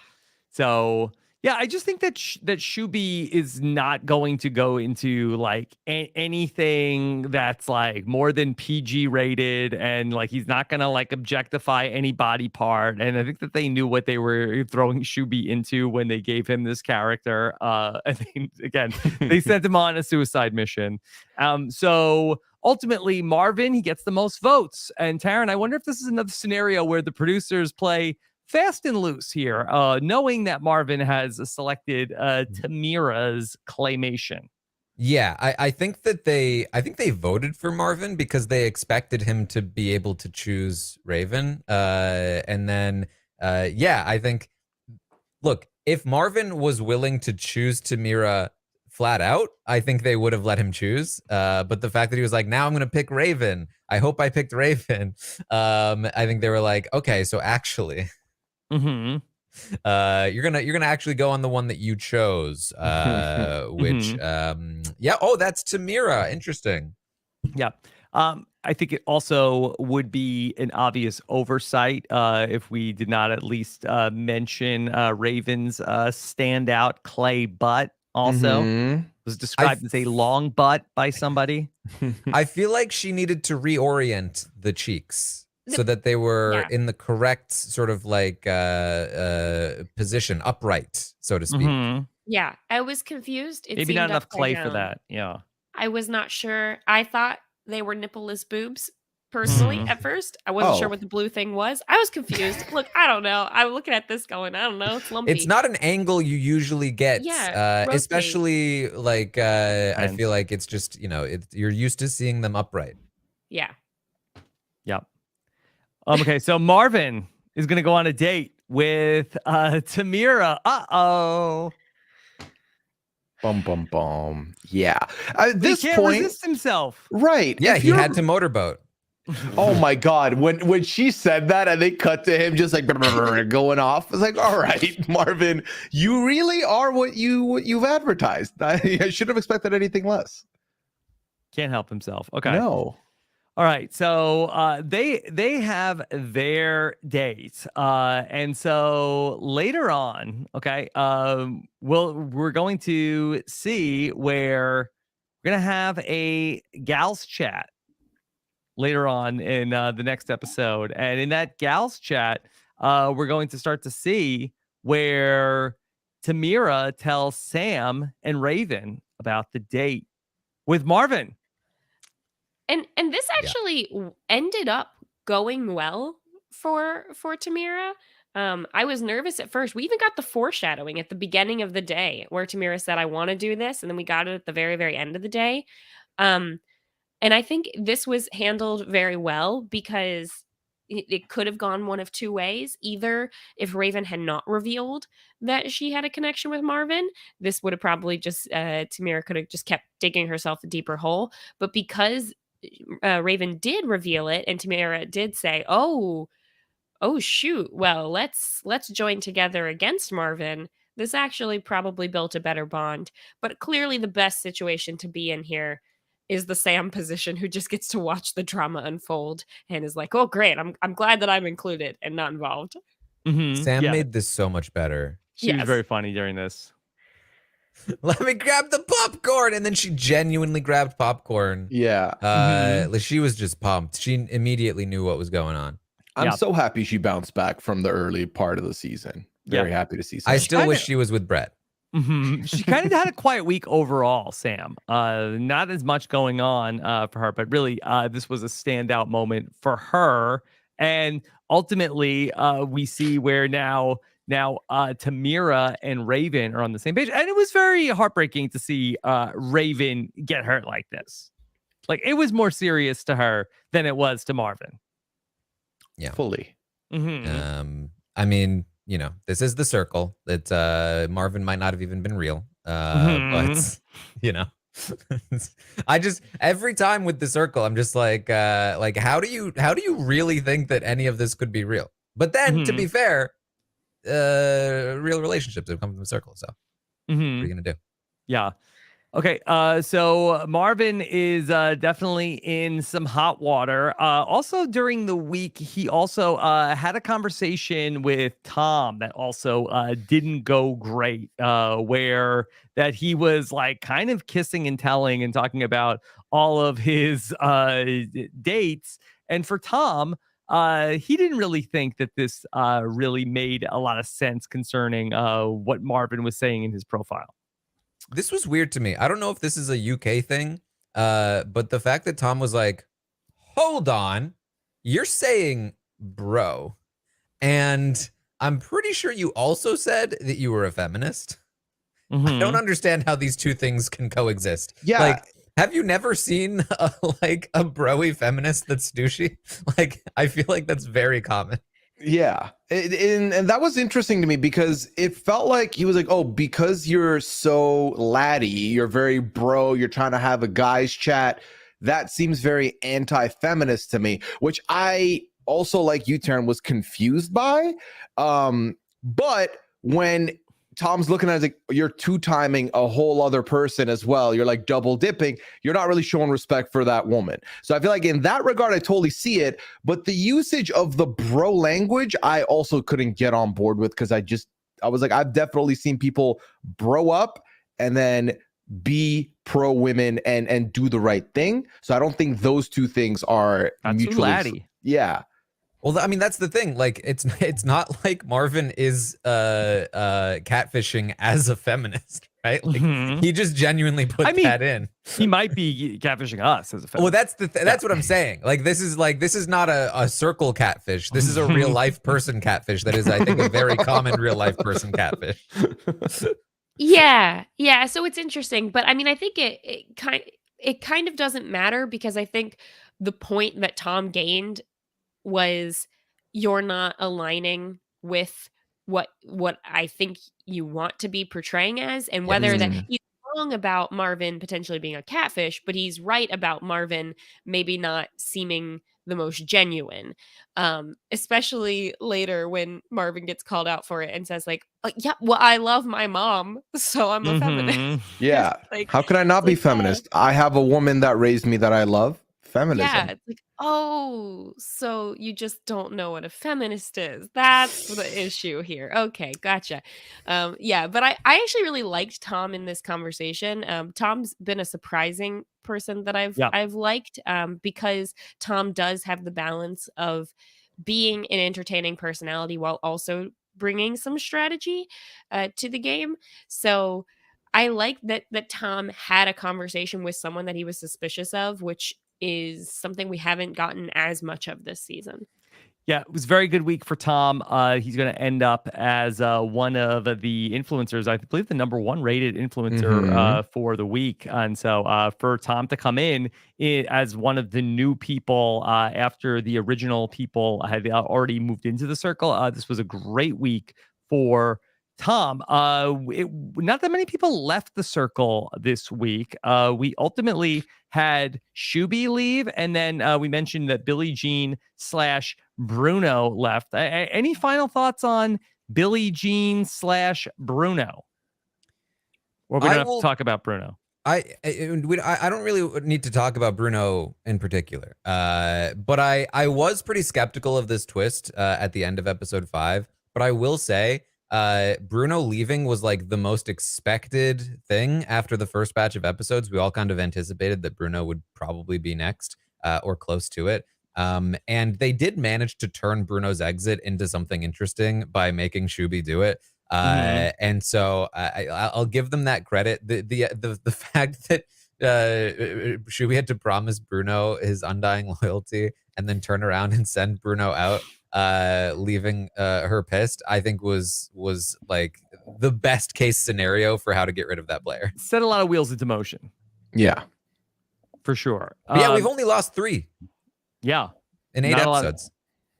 So yeah, I just think that that Shooby is not going to go into like anything that's like more than PG rated, and like he's not gonna like objectify any body part. And I think that they knew what they were throwing Shooby into when they gave him this character. I think again they sent him on a suicide mission. So ultimately, Marvin, he gets the most votes. And Taran, I wonder if this is another scenario where the producers play fast and loose here, knowing that Marvin has selected Tamira's Claymation. Yeah, I think that they voted for Marvin because they expected him to be able to choose Raven. And then yeah, I think, look, if Marvin was willing to choose Tamira flat out, I think they would have let him choose. But the fact that he was like, now I'm gonna pick Raven. I hope I picked Raven. I think they were like, okay, so actually Mm-hmm. you're gonna actually go on the one that you chose, which yeah, oh, that's Tamira. Interesting. Yeah. I think it also would be an obvious oversight if we did not at least mention Raven's standout clay butt. Also, Mhm. was described as a long butt by somebody. I feel like she needed to reorient the cheeks so that they were in the correct sort of like position, upright, so to speak. Mhm. Yeah, I was confused. It Maybe seemed not enough upside clay for down. that. Yeah. I was not sure. I thought they were nippleless boobs. Personally, Mhm. at first, I wasn't sure Oh. what the blue thing was. I was confused. Look, I don't know. I'm looking at this going, I don't know. It's lumpy. It's not an angle you usually get, Yeah, rotate. especially like I Depends. feel like it's just, you know, you're used to seeing them upright. Yeah. Yep. Okay, so Marvin is going to go on a date with Tamira. Uh-oh. Bum bum bum. Yeah. At He this can't point, resist himself. right? Yeah, if he you're- had to motorboat. Oh my god! When she said that and they cut to him just like going off, I was like, all right, Marvin, you really are what you've advertised. I should have expected anything less. Can't help himself. Okay. No. All right, so they have their date, and so later on, okay, we're going to see where we're gonna have a gals chat later on in the next episode, and in that gals chat, we're going to start to see where Tamira tells Sam and Raven about the date with Marvin. And this actually ended up going well for Tamira. I was nervous at first. We even got the foreshadowing at the beginning of the day where Tamira said, I want to do this. And then we got it at the very, very end of the day. And I think this was handled very well because it could have gone one of two ways. Either if Raven had not revealed that she had a connection with Marvin, this would have probably just, Tamira could have just kept digging herself a deeper hole. But because Raven did reveal it, and Tamira did say, "Oh, shoot. Well, let's join together against Marvin." This actually probably built a better bond. But clearly, the best situation to be in here is the Sam position, who just gets to watch the drama unfold and is like, "Oh, great! I'm glad that I'm included and not involved." Sam Yeah, made this so much better. she was Yes. very funny during this. Let me grab the popcorn, and then she genuinely grabbed popcorn. Yeah. She was just pumped. She immediately knew what was going on. I'm Yeah. so happy she bounced back from the early part of the season. Very happy to see. I Sam. still wish she was with Brett. She kind of had a quiet week overall, Sam. Not as much going on for her, but really, this was a standout moment for her. And ultimately, we see where now Tamira and Raven are on the same page, and it was very heartbreaking to see Raven get hurt like this. Like, it was more serious to her than it was to Marvin. Yeah. fully. I mean, you know, this is the circle that Marvin might not have even been real. But you know, I just every time with the circle, I'm just like how do you really think that any of this could be real? But then to be fair, real relationships have come from the circle. So what are you gonna do? Yeah. Okay, so Marvin is definitely in some hot water. Also, during the week, he also had a conversation with Tom that also didn't go great, where that he was like kind of kissing and telling and talking about all of his dates. And for Tom, he didn't really think that this really made a lot of sense concerning what Marvin was saying in his profile. This was weird to me. I don't know if this is a UK thing, but the fact that Tom was like, hold on, you're saying bro. And I'm pretty sure you also said that you were a feminist. I don't understand how these two things can coexist. Yeah. Like, have you never seen a bro-y feminist that's douchey? Like, I feel like that's very common. Yeah. And that was interesting to me because it felt like he was like, oh, because you're so laddie, you're very bro, you're trying to have a guy's chat. That seems very anti-feminist to me, which I also, like you, Taran, was confused by. But when Tom's looking at it like you're two-timing a whole other person as well, you're like double dipping, you're not really showing respect for that woman. So I feel like in that regard, I totally see it. But the usage of the bro language, I also couldn't get on board with because I was like, I've definitely seen people bro up and then be pro women and do the right thing. So I don't think those two things are mutually. Laddie. Yeah. Well, I mean, that's the thing. Like, it's not like Marvin is catfishing as a feminist, right? Like, he just genuinely put that in. He might be catfishing us as a feminist. Well, that's what I'm saying. Like, this is not a circle catfish. This is a real life person catfish. That is, I think, a very common real life person catfish. Yeah. So it's interesting, but I mean, I think it kind of doesn't matter because I think the point that Tom gained was you're not aligning with what I think you want to be portraying as, and whether that he's wrong about Marvin potentially being a catfish, but he's right about Marvin maybe not seeming the most genuine, especially later when Marvin gets called out for it and says like, yeah, well, I love my mom, so I'm a feminist. Yeah. Like, how can I not be feminist? I have a woman that raised me that I love. Feminism. Yeah, it's like, oh, so you just don't know what a feminist is. That's the issue here. Okay, gotcha. Yeah, but I actually really liked Tom in this conversation. Tom's been a surprising person that I've liked because Tom does have the balance of being an entertaining personality while also bringing some strategy to the game. So I like that Tom had a conversation with someone that he was suspicious of, which is something we haven't gotten as much of this season. Yeah, it was a very good week for Tom. He's going to end up as one of the influencers, I believe the number one rated influencer for the week. And so for Tom to come in as one of the new people after the original people had already moved into the circle, this was a great week for Tom. Not that many people left the circle this week. We ultimately had Shooby leave, and then we mentioned that Billie Jean / Bruno left. Any final thoughts on Billie Jean / Bruno? Or we don't have to talk about Bruno. I don't really need to talk about Bruno in particular, but I was pretty skeptical of this twist at the end of episode 5. But I will say, Bruno leaving was like the most expected thing after the first batch of episodes. We all kind of anticipated that Bruno would probably be next or close to it. And they did manage to turn Bruno's exit into something interesting by making Shooby do it. And so I'll give them that credit. The fact that Shooby had to promise Bruno his undying loyalty and then turn around and send Bruno out, leaving her pissed, I think was like the best case scenario for how to get rid of that player. Set a lot of wheels into motion. Yeah, for sure. Yeah, we've only lost 3. Yeah, in 8 episodes.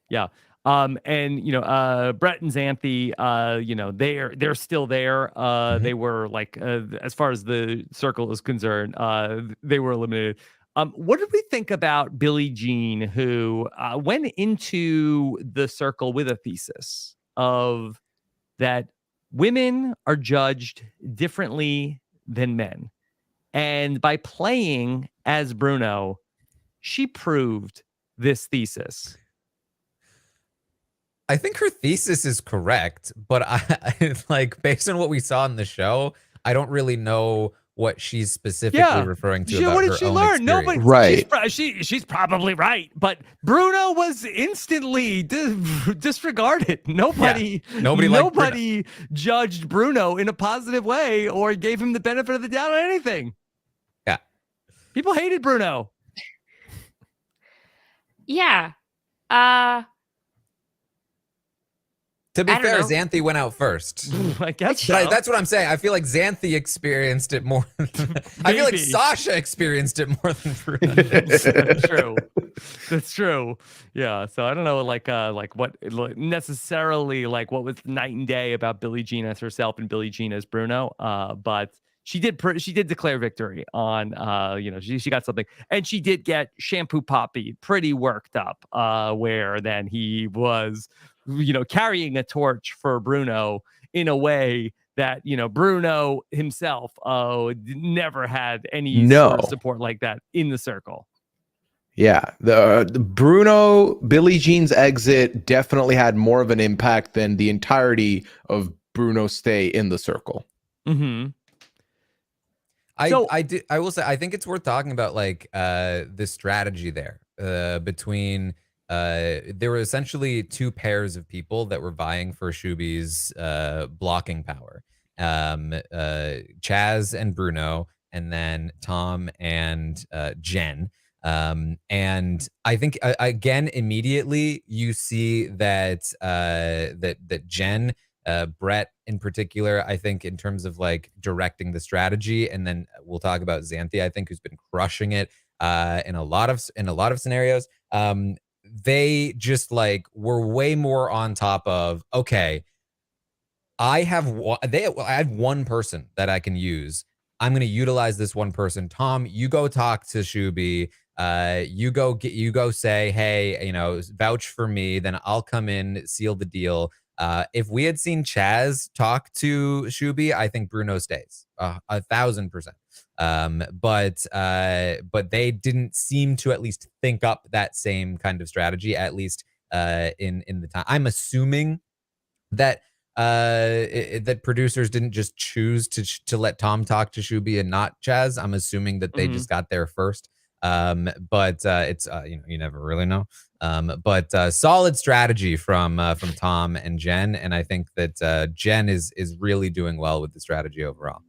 Yeah. And Brett and Xanthe, they're still there. They were like, as far as the circle is concerned, they were eliminated. What did we think about Billie Jean, who went into the circle with a thesis of that women are judged differently than men, and by playing as Bruno, she proved this thesis? I think her thesis is correct, but I like, based on what we saw in the show, I don't really know what she's specifically referring to about what did her she own learn? experience. Nobody, Right. she's probably right, but Bruno was instantly disregarded. Nobody judged Bruno in a positive way or gave him the benefit of the doubt on anything. Yeah, people hated Bruno. Yeah. To be fair, Xanthe went out first. I guess so. But that's what I'm saying. I feel like Xanthe experienced it more. I feel like Sasha experienced it more than Bruno. That's true. That's true. Yeah. So I don't know, like what necessarily, like what was night and day about Billie Jean as herself and Billie Jean as Bruno. But she did declare victory on. She got something, and she did get Shampoo Poppy pretty worked up. Where then he was, carrying a torch for Bruno in a way that, Bruno himself never had any sort of support like that in the circle. Yeah, the Bruno, Billie Jean's exit definitely had more of an impact than the entirety of Bruno's stay in the circle. Mm-hmm. I will say, I think it's worth talking about, like, the strategy there between there were essentially two pairs of people that were vying for Shooby's blocking power. Chaz and Bruno, and then Tom and Jen. And I think again, immediately you see that that Jen, Brett in particular, I think in terms of like directing the strategy, and then we'll talk about Xanthe, I think, who's been crushing it in a lot of scenarios. They just like were way more on top of, okay, I have one person that I can use. I'm going to utilize this one person. Tom, you go talk to Shooby. You go say, hey, vouch for me. Then I'll come in, seal the deal. If we had seen Chaz talk to Shooby, I think Bruno stays 1,000%. But they didn't seem to at least think up that same kind of strategy, at least in the time. I'm assuming that that producers didn't just choose to let Tom talk to Shooby and not Chaz. I'm assuming that they just got there first. But it's you never really know. But solid strategy from Tom and Jen, and I think that Jen is really doing well with the strategy overall.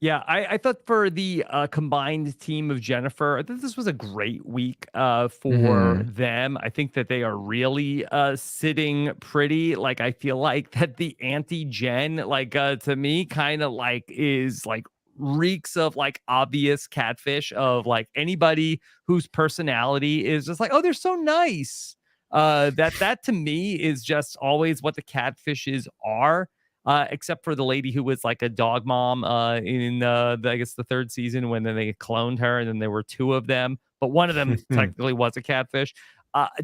Yeah, I thought for the combined team of Jennifer, I think this was a great week for them. I think that they are really sitting pretty. Like, I feel like that the anti-Jen, like to me, kind of like is like reeks of like obvious catfish, of like anybody whose personality is just like, oh, they're so nice. That to me is just always what the catfishes are. Except for the lady who was like a dog mom in I guess the third season, when then they cloned her, and then there were two of them, but one of them technically was a catfish.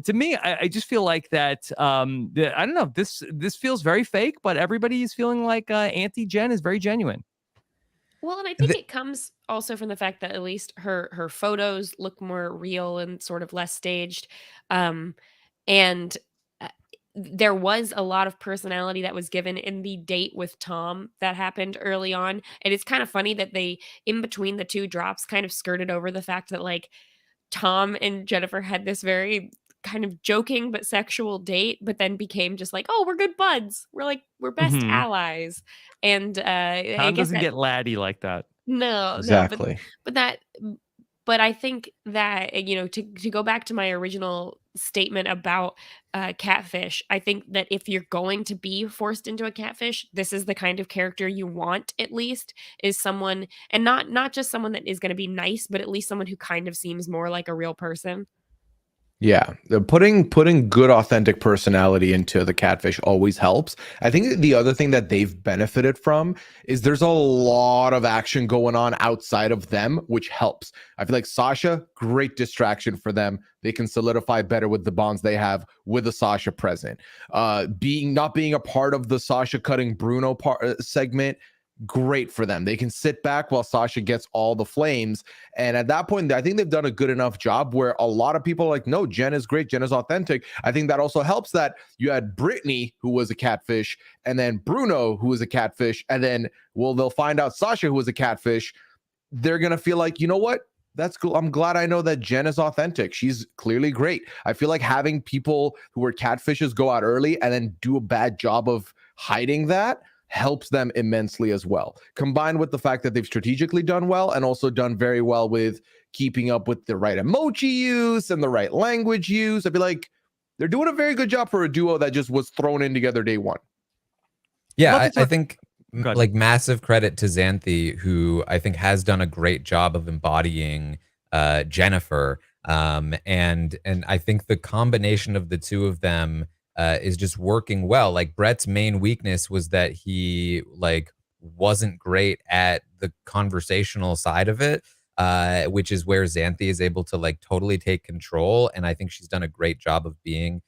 To me, I just feel like that. I don't know. This feels very fake, but everybody is feeling like anti-Jen is very genuine. Well, and I think it comes also from the fact that at least her photos look more real and sort of less staged, and there was a lot of personality that was given in the date with Tom that happened early on. And it's kind of funny that they, in between the two drops, kind of skirted over the fact that like Tom and Jennifer had this very kind of joking but sexual date, but then became just like, oh, we're good buds. We're best allies. And Tom I guess doesn't get laddie like that. No, exactly. But I think that, to go back to my original statement about catfish, I think that if you're going to be forced into a catfish, this is the kind of character you want, at least, is someone, and not just someone that is going to be nice, but at least someone who kind of seems more like a real person. Yeah, putting good authentic personality into the Catfish always helps. I think the other thing that they've benefited from is there's a lot of action going on outside of them, which helps. I feel like Sasha, great distraction for them. They can solidify better with the bonds they have with the Sasha present. Not being a part of the Sasha cutting Bruno segment, great for them. They can sit back while Sasha gets all the flames. And at that point, I think they've done a good enough job where a lot of people are like, no, Jen is great. Jen is authentic. I think that also helps that you had Brittany, who was a catfish, and then Bruno, who was a catfish. And then, well, they'll find out Sasha, who was a catfish. They're going to feel like, you know what? That's cool. I'm glad I know that Jen is authentic. She's clearly great. I feel like having people who are catfishes go out early and then do a bad job of hiding that helps them immensely as well, combined with the fact that they've strategically done well and also done very well with keeping up with the right emoji use and the right language use. I feel like they're doing a very good job for a duo that just was thrown in together day one. Yeah, I think like massive credit to Xanthe, who I think has done a great job of embodying Jennifer. And I think the combination of the two of them is just working well. Like Brett's main weakness was that he like wasn't great at the conversational side of it, which is where Xanthe is able to like totally take control. And I think she's done a great job of being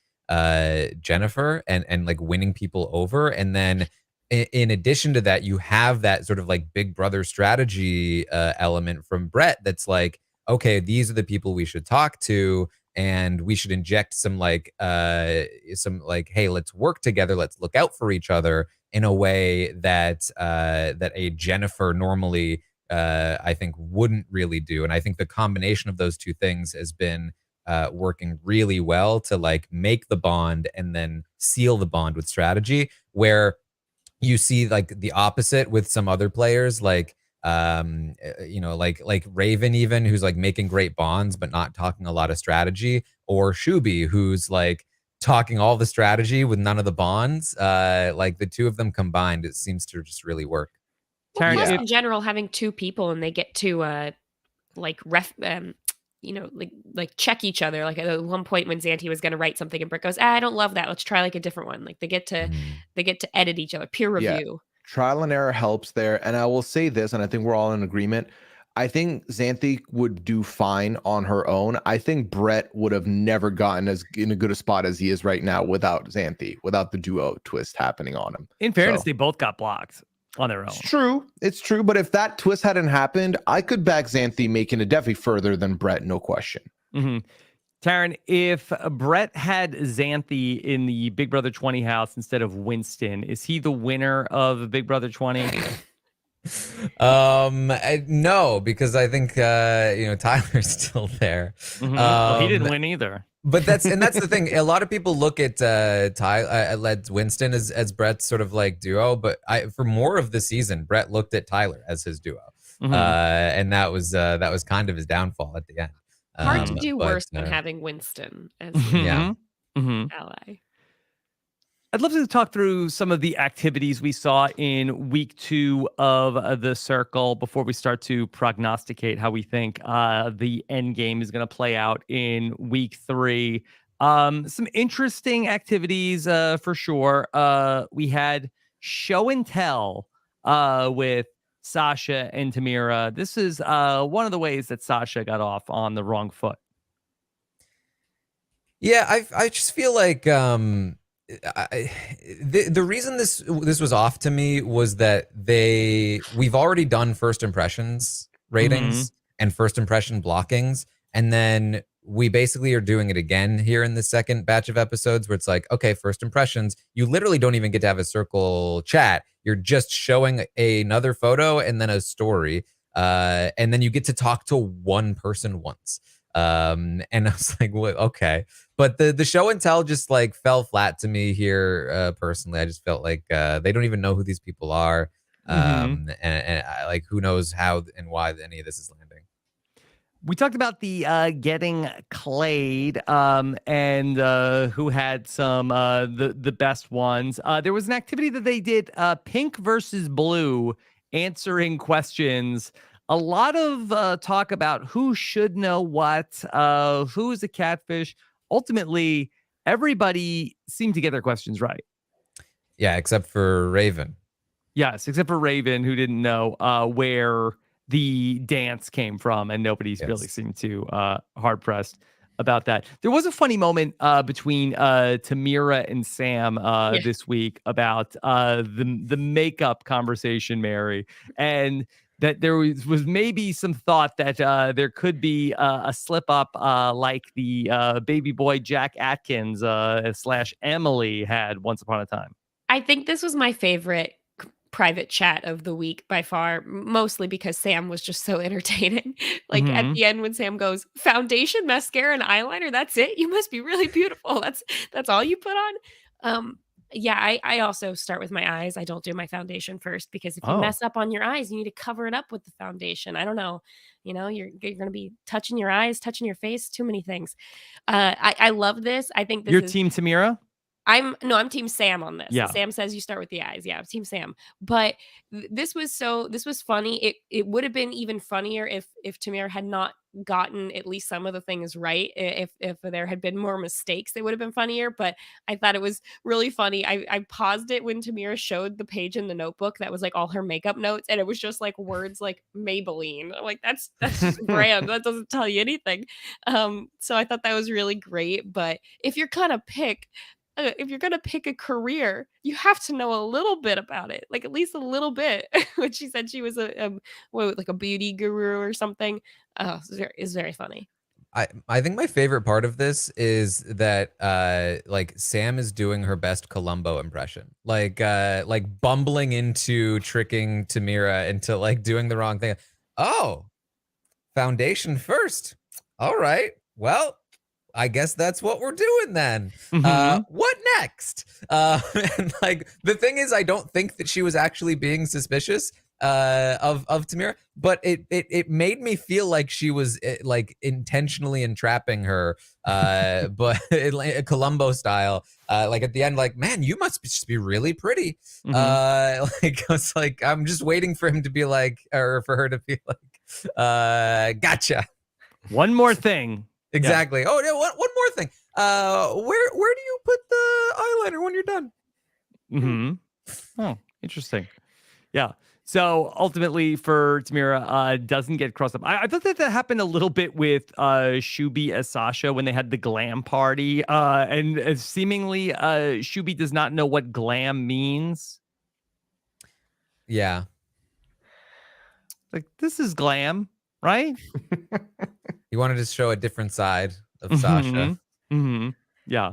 Jennifer and like winning people over. And then in addition to that, you have that sort of like big brother strategy element from Brett that's like, okay, these are the people we should talk to. And we should inject some like, hey, let's work together. Let's look out for each other in a way that that a Jennifer normally, I think, wouldn't really do. And I think the combination of those two things has been working really well to like make the bond and then seal the bond with strategy. Where you see like the opposite with some other players, like like Raven, even, who's like making great bonds but not talking a lot of strategy, or Shooby, who's like talking all the strategy with none of the bonds. Like the two of them combined, it seems to just really work. Well, plus in general, having two people and they get to like check each other. Like at one point when Xanthe was going to write something and Britt goes, I don't love that. Let's try like a different one. Like they get to edit each other, peer review. Trial and error helps there. And I will say this, and I think we're all in agreement. I think Xanthe would do fine on her own. I think Brett would have never gotten as in a good a spot as he is right now without Xanthe, without the duo twist happening on him. In fairness, they both got blocked on their own. It's true. But if that twist hadn't happened, I could back Xanthe making it definitely further than Brett, no question. Mm-hmm. Taran, if Brett had Xanthe in the Big Brother 20 house instead of Winston, is he the winner of Big Brother 20? No, because I think Tyler's still there. Mm-hmm. Well, he didn't win either. But that's the thing. A lot of people look at Winston as Brett's sort of like duo, but for more of the season, Brett looked at Tyler as his duo, and that was kind of his downfall at the end. Hard to do worse than having Winston as ally. I'd love to talk through some of the activities we saw in week 2 of the Circle before we start to prognosticate how we think the end game is going to play out in week 3. Some interesting activities for sure. We had show and tell with Sasha and Tamira. This is one of the ways that Sasha got off on the wrong foot. Yeah, I just feel like the reason this was off to me was that we've already done first impressions ratings and first impression blockings, and then we basically are doing it again here in the second batch of episodes where it's like, okay, first impressions, you literally don't even get to have a circle chat. You're just showing another photo and then a story. And then you get to talk to one person once. And I was like, well, okay. But the show and tell just like fell flat to me here personally. I just felt like they don't even know who these people are. And I, like, who knows how and why any of this is landing. We talked about the getting clayed and who had some the best ones. There was an activity that they did, pink versus blue, answering questions. A lot of talk about who should know what, who is a catfish. ultimately everybody seemed to get their questions right. Yeah, except for Raven. Yes, except for Raven, who didn't know where the dance came from, and nobody's really seemed to hard pressed about that. There was a funny moment between Tamira and Sam this week about the makeup conversation, Mary, and that there was maybe some thought that there could be a slip up like the baby boy Jack Atkins / Emily had once upon a time. I think this was my favorite private chat of the week by far, mostly because Sam was just so entertaining. Like at the end when Sam goes, foundation, mascara, and eyeliner, that's it? You must be really beautiful. That's all you put on? Yeah, I also start with my eyes. I don't do my foundation first because if you mess up on your eyes, you need to cover it up with the foundation. I don't know. You know, you're going to be touching your eyes, touching your face, too many things. I love this. I think this Your is team Tamira? I'm team Sam on this. Yeah. Sam says you start with the eyes. Yeah, I'm team Sam. But this was funny. It would have been even funnier if Tamira had not gotten at least some of the things right. If there had been more mistakes, they would have been funnier. But I thought it was really funny. I paused it when Tamira showed the page in the notebook that was like all her makeup notes, and it was just like words like Maybelline. I'm like, that's just a brand. That doesn't tell you anything. So I thought that was really great. But if you're gonna pick a career, you have to know a little bit about it, like at least a little bit. When she said she was like a beauty guru or something, it's very funny. I think my favorite part of this is that like Sam is doing her best Columbo impression, like bumbling into tricking Tamira into like doing the wrong thing. Oh, foundation first. All right. Well, I guess that's what we're doing then. What next? And like the thing is, I don't think that she was actually being suspicious of Tamira, but it made me feel like she was like intentionally entrapping her, but Columbo style. Like at the end, like, man, you must just be really pretty. Like I was like, I'm just waiting for him to be like, or for her to be like, gotcha. One more thing. Exactly. Yeah. Oh, yeah. One more thing. Where do you put the eyeliner when you're done? Oh, interesting. Yeah. So ultimately, for Tamira, doesn't get crossed up. I thought that happened a little bit with Shooby as Sasha when they had the glam party, and seemingly Shooby does not know what glam means. Yeah. Like, this is glam, right? You wanted to show a different side of Sasha. Yeah.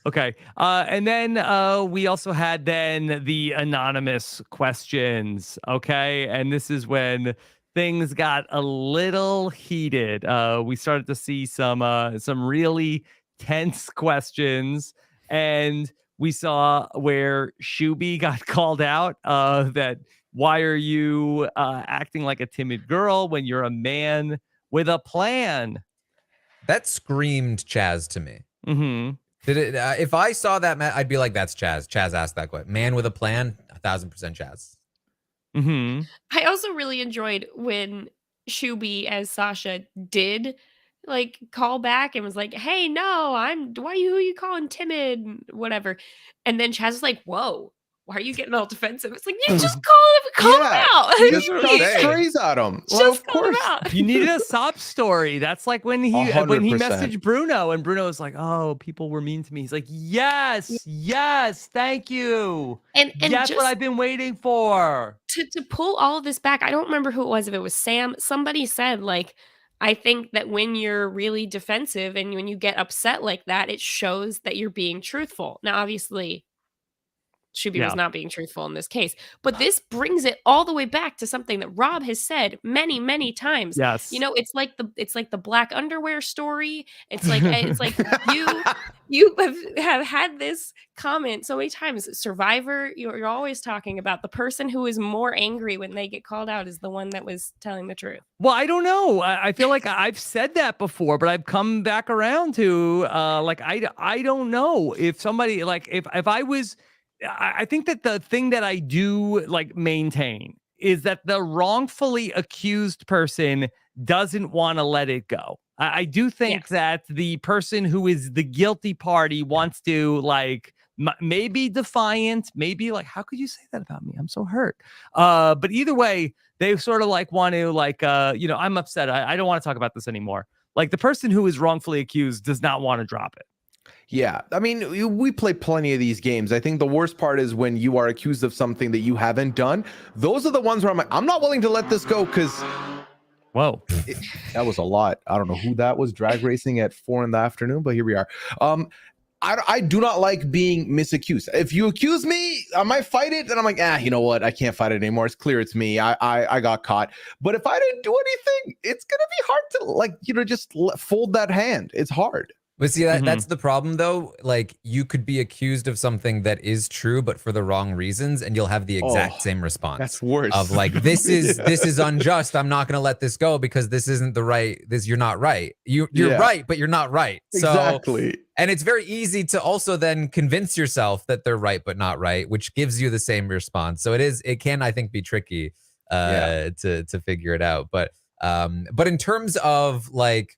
Okay. And then we also had then the anonymous questions. Okay. And this is when things got a little heated. We started to see some really tense questions. And we saw where Shooby got called out that why are you acting like a timid girl when you're a man with a plan? That screamed Chaz to me. Did it? If I saw that, I'd be like, "That's Chaz." Chaz asked that question. Man with a plan, 1,000% Chaz. I also really enjoyed when Shooby as Sasha did like call back and was like, "Hey, no, who are you calling timid? Whatever." And then Chaz was like, "Whoa. Why are you getting all defensive?" It's like, you just call him out. Just praise at him. Well, of course. You needed a sob story. That's like when he 100%. messaged Bruno, and Bruno was like, "Oh, people were mean to me." He's like, "Yes, thank you. And that's what I've been waiting for." To pull all of this back, I don't remember who it was. If it was Sam, somebody said like, I think that when you're really defensive and when you get upset like that, it shows that you're being truthful. Now, obviously, Shooby was not being truthful in this case, but this brings it all the way back to something that Rob has said many, many times. Yes, you know, it's like the black underwear story. It's like you have had this comment so many times. Survivor, you're always talking about the person who is more angry when they get called out is the one that was telling the truth. Well, I don't know. I feel like I've said that before, but I've come back around to like I don't know if somebody like if I was. I think that the thing that I do like maintain is that the wrongfully accused person doesn't want to let it go. I do think that the person who is the guilty party wants to like maybe defiant, maybe like, how could you say that about me? I'm so hurt. But either way, they sort of like want to like, I'm upset. I don't want to talk about this anymore. Like the person who is wrongfully accused does not want to drop it. Yeah, I mean, we play plenty of these games. I think the worst part is when you are accused of something that you haven't done. Those are the ones where I'm like, I'm not willing to let this go because, whoa, that was a lot. I don't know who that was drag racing at 4 p.m, but here we are. I do not like being misaccused. If you accuse me, I might fight it. Then I'm like, you know what? I can't fight it anymore. It's clear it's me. I got caught. But if I didn't do anything, it's gonna be hard to just fold that hand. It's hard. But see, that's the problem, though. Like, you could be accused of something that is true, but for the wrong reasons, and you'll have the exact same response. That's worse. Of like, this is unjust. I'm not going to let this go because this isn't the right. You're not right. You're right, but you're not right. So, exactly. And it's very easy to also then convince yourself that they're right but not right, which gives you the same response. So it can, I think, be tricky to figure it out. But in terms of like,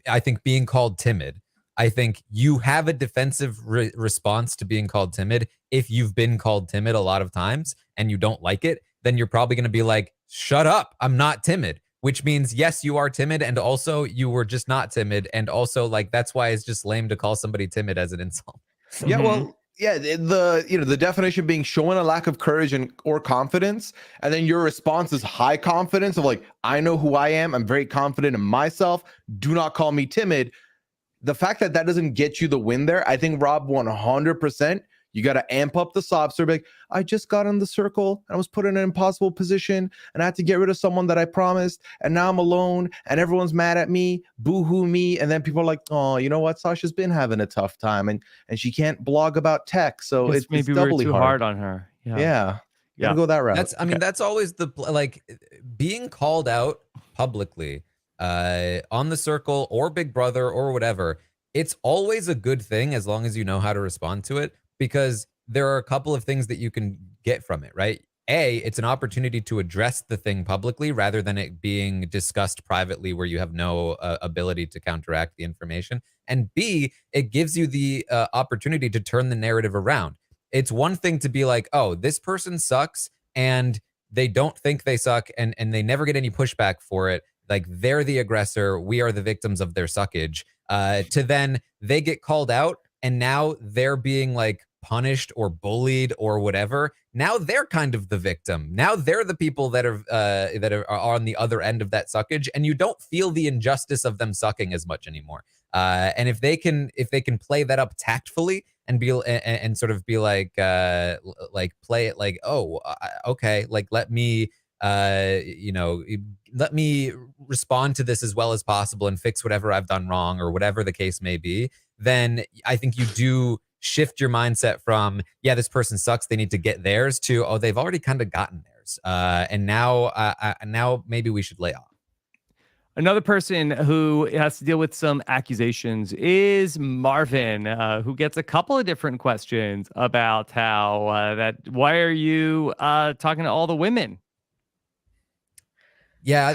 I think being called timid, I think you have a defensive response to being called timid. If you've been called timid a lot of times and you don't like it, then you're probably going to be like, shut up, I'm not timid, which means, yes, you are timid. And also you were just not timid. And also like, that's why it's just lame to call somebody timid as an insult. Yeah, well, yeah, the definition being showing a lack of courage or confidence, and then your response is high confidence of like, I know who I am, I'm very confident in myself, do not call me timid. The fact that doesn't get you the win there, I think, Rob, 100%, you got to amp up the sob story. Like, I just got in the circle and I was put in an impossible position and I had to get rid of someone that I promised, and now I'm alone and everyone's mad at me, boo-hoo me. And then people are like, oh, you know what? Sasha's been having a tough time and she can't blog about tech. So it's maybe doubly too hard on her. Yeah. You gotta go that route. That's always like being called out publicly on the Circle or Big Brother or whatever. It's always a good thing as long as you know how to respond to it, because there are a couple of things that you can get from it, right? A, it's an opportunity to address the thing publicly rather than it being discussed privately where you have no ability to counteract the information. And B, it gives you the opportunity to turn the narrative around. It's one thing to be like, oh, this person sucks and they don't think they suck and they never get any pushback for it. Like, they're the aggressor. We are the victims of their suckage. To then they get called out and now they're being like punished or bullied or whatever. Now they're kind of the victim. Now they're the people that are on the other end of that suckage, and you don't feel the injustice of them sucking as much anymore. And if they can play that up tactfully and be and sort of be like play it like, oh, okay, like let me let me respond to this as well as possible and fix whatever I've done wrong or whatever the case may be, then I think you do shift your mindset from, yeah, this person sucks, they need to get theirs, to, oh, they've already kind of gotten theirs. And now maybe we should lay off. Another person who has to deal with some accusations is Marvin, who gets a couple of different questions about how why are you talking to all the women? Yeah,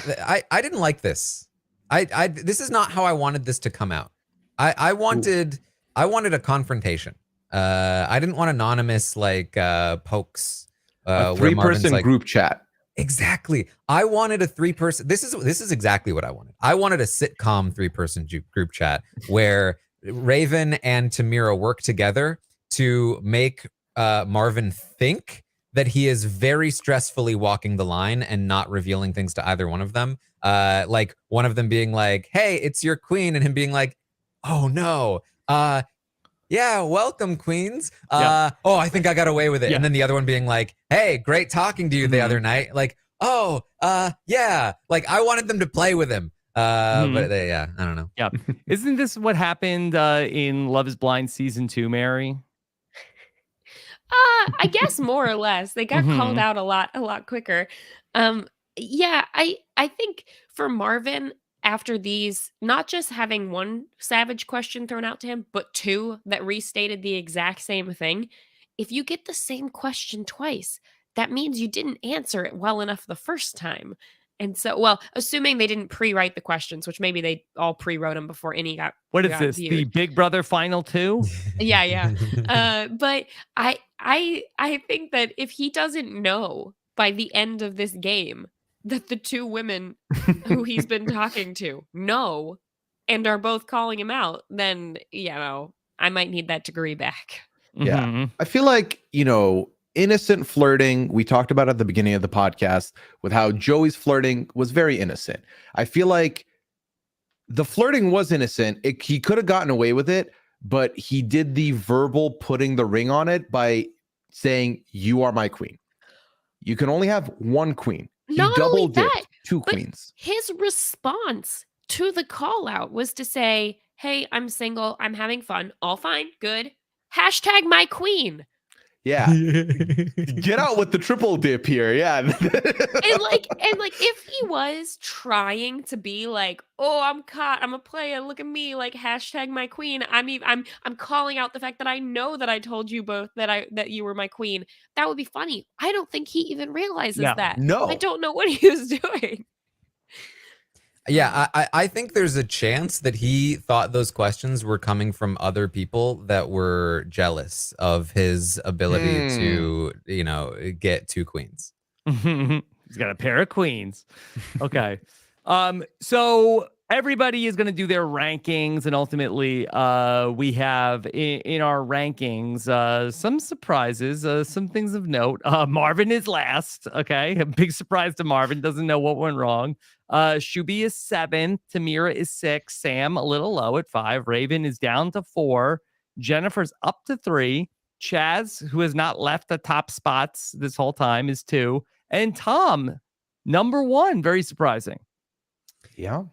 I didn't like this. This is not how I wanted this to come out. I wanted a confrontation. I didn't want anonymous like pokes. A 3-person like, group chat. Exactly. I wanted a 3-person. This is exactly what I wanted. I wanted a sitcom 3-person group chat where Raven and Tamira work together to make Marvin think that he is very stressfully walking the line and not revealing things to either one of them. Like one of them being like, hey, it's your queen. And him being like, oh no. Yeah, welcome, queens. Oh, I think I got away with it. Yeah. And then the other one being like, hey, great talking to you the other night. Like, oh, yeah. Like I wanted them to play with him. But they, I don't know. Yeah. Isn't this what happened in Love is Blind season 2, Mary? I guess more or less. They got called out a lot quicker. Yeah, I think for Marvin, after these, not just having one savage question thrown out to him, but 2 that restated the exact same thing. If you get the same question twice, that means you didn't answer it well enough the first time. And so, well, assuming they didn't pre-write the questions, which maybe they all pre-wrote them before any What is got this? The viewed. Big Brother final 2? Yeah. But I think that if he doesn't know by the end of this game that the two women who he's been talking to know and are both calling him out, then, I might need that degree back. Yeah. Mhm. I feel like, innocent flirting, we talked about at the beginning of the podcast with how Joey's flirting was very innocent. I feel like the flirting was innocent. He could have gotten away with it, but he did the verbal putting the ring on it by saying, "You are my queen. You can only have one queen." He Not double only that, dipped two but queens. his response to the call out was to say, "Hey, I'm single. I'm having fun. All fine. Good. Hashtag my queen." Yeah. Get out with the triple dip here. Yeah. And if he was trying to be like, "Oh, I'm caught. I'm a player. Look at me. Like hashtag my queen." I'm calling out the fact that I know that I told you both that you were my queen. That would be funny. I don't think he even realizes No. that. No. I don't know what he was doing. Yeah, I think there's a chance that he thought those questions were coming from other people that were jealous of his ability to, get two queens. He's got a pair of queens. Okay. So everybody is going to do their rankings, and ultimately we have in our rankings some surprises, some things of note. Marvin is last. Okay. A big surprise to Marvin. Doesn't know what went wrong. Shooby is 7. Tamira is 6. Sam a little low at 5. Raven is down to 4. Jennifer's up to 3. Chaz, who has not left the top spots this whole time, is 2. And Tom, number 1. Very surprising. Yeah.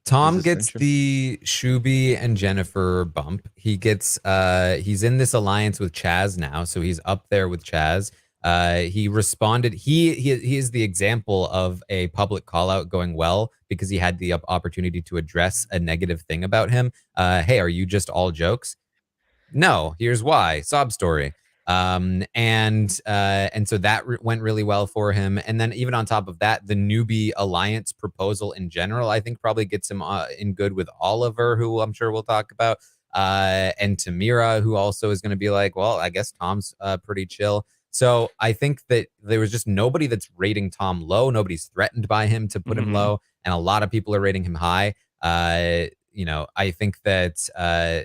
Tom gets the Shooby and Jennifer bump. He gets he's in this alliance with Chaz now, so he's up there with Chaz. He responded. He is the example of a public call out going well because he had the opportunity to address a negative thing about him. Hey, are you just all jokes? No, here's why. Sob story. And so that went really well for him. And then even on top of that, the newbie alliance proposal in general, I think probably gets him in good with Oliver, who I'm sure we'll talk about, and Tamira, who also is going to be like, well, I guess Tom's pretty chill. So I think that there was just nobody that's rating Tom low. Nobody's threatened by him to put him low, and a lot of people are rating him high. I think that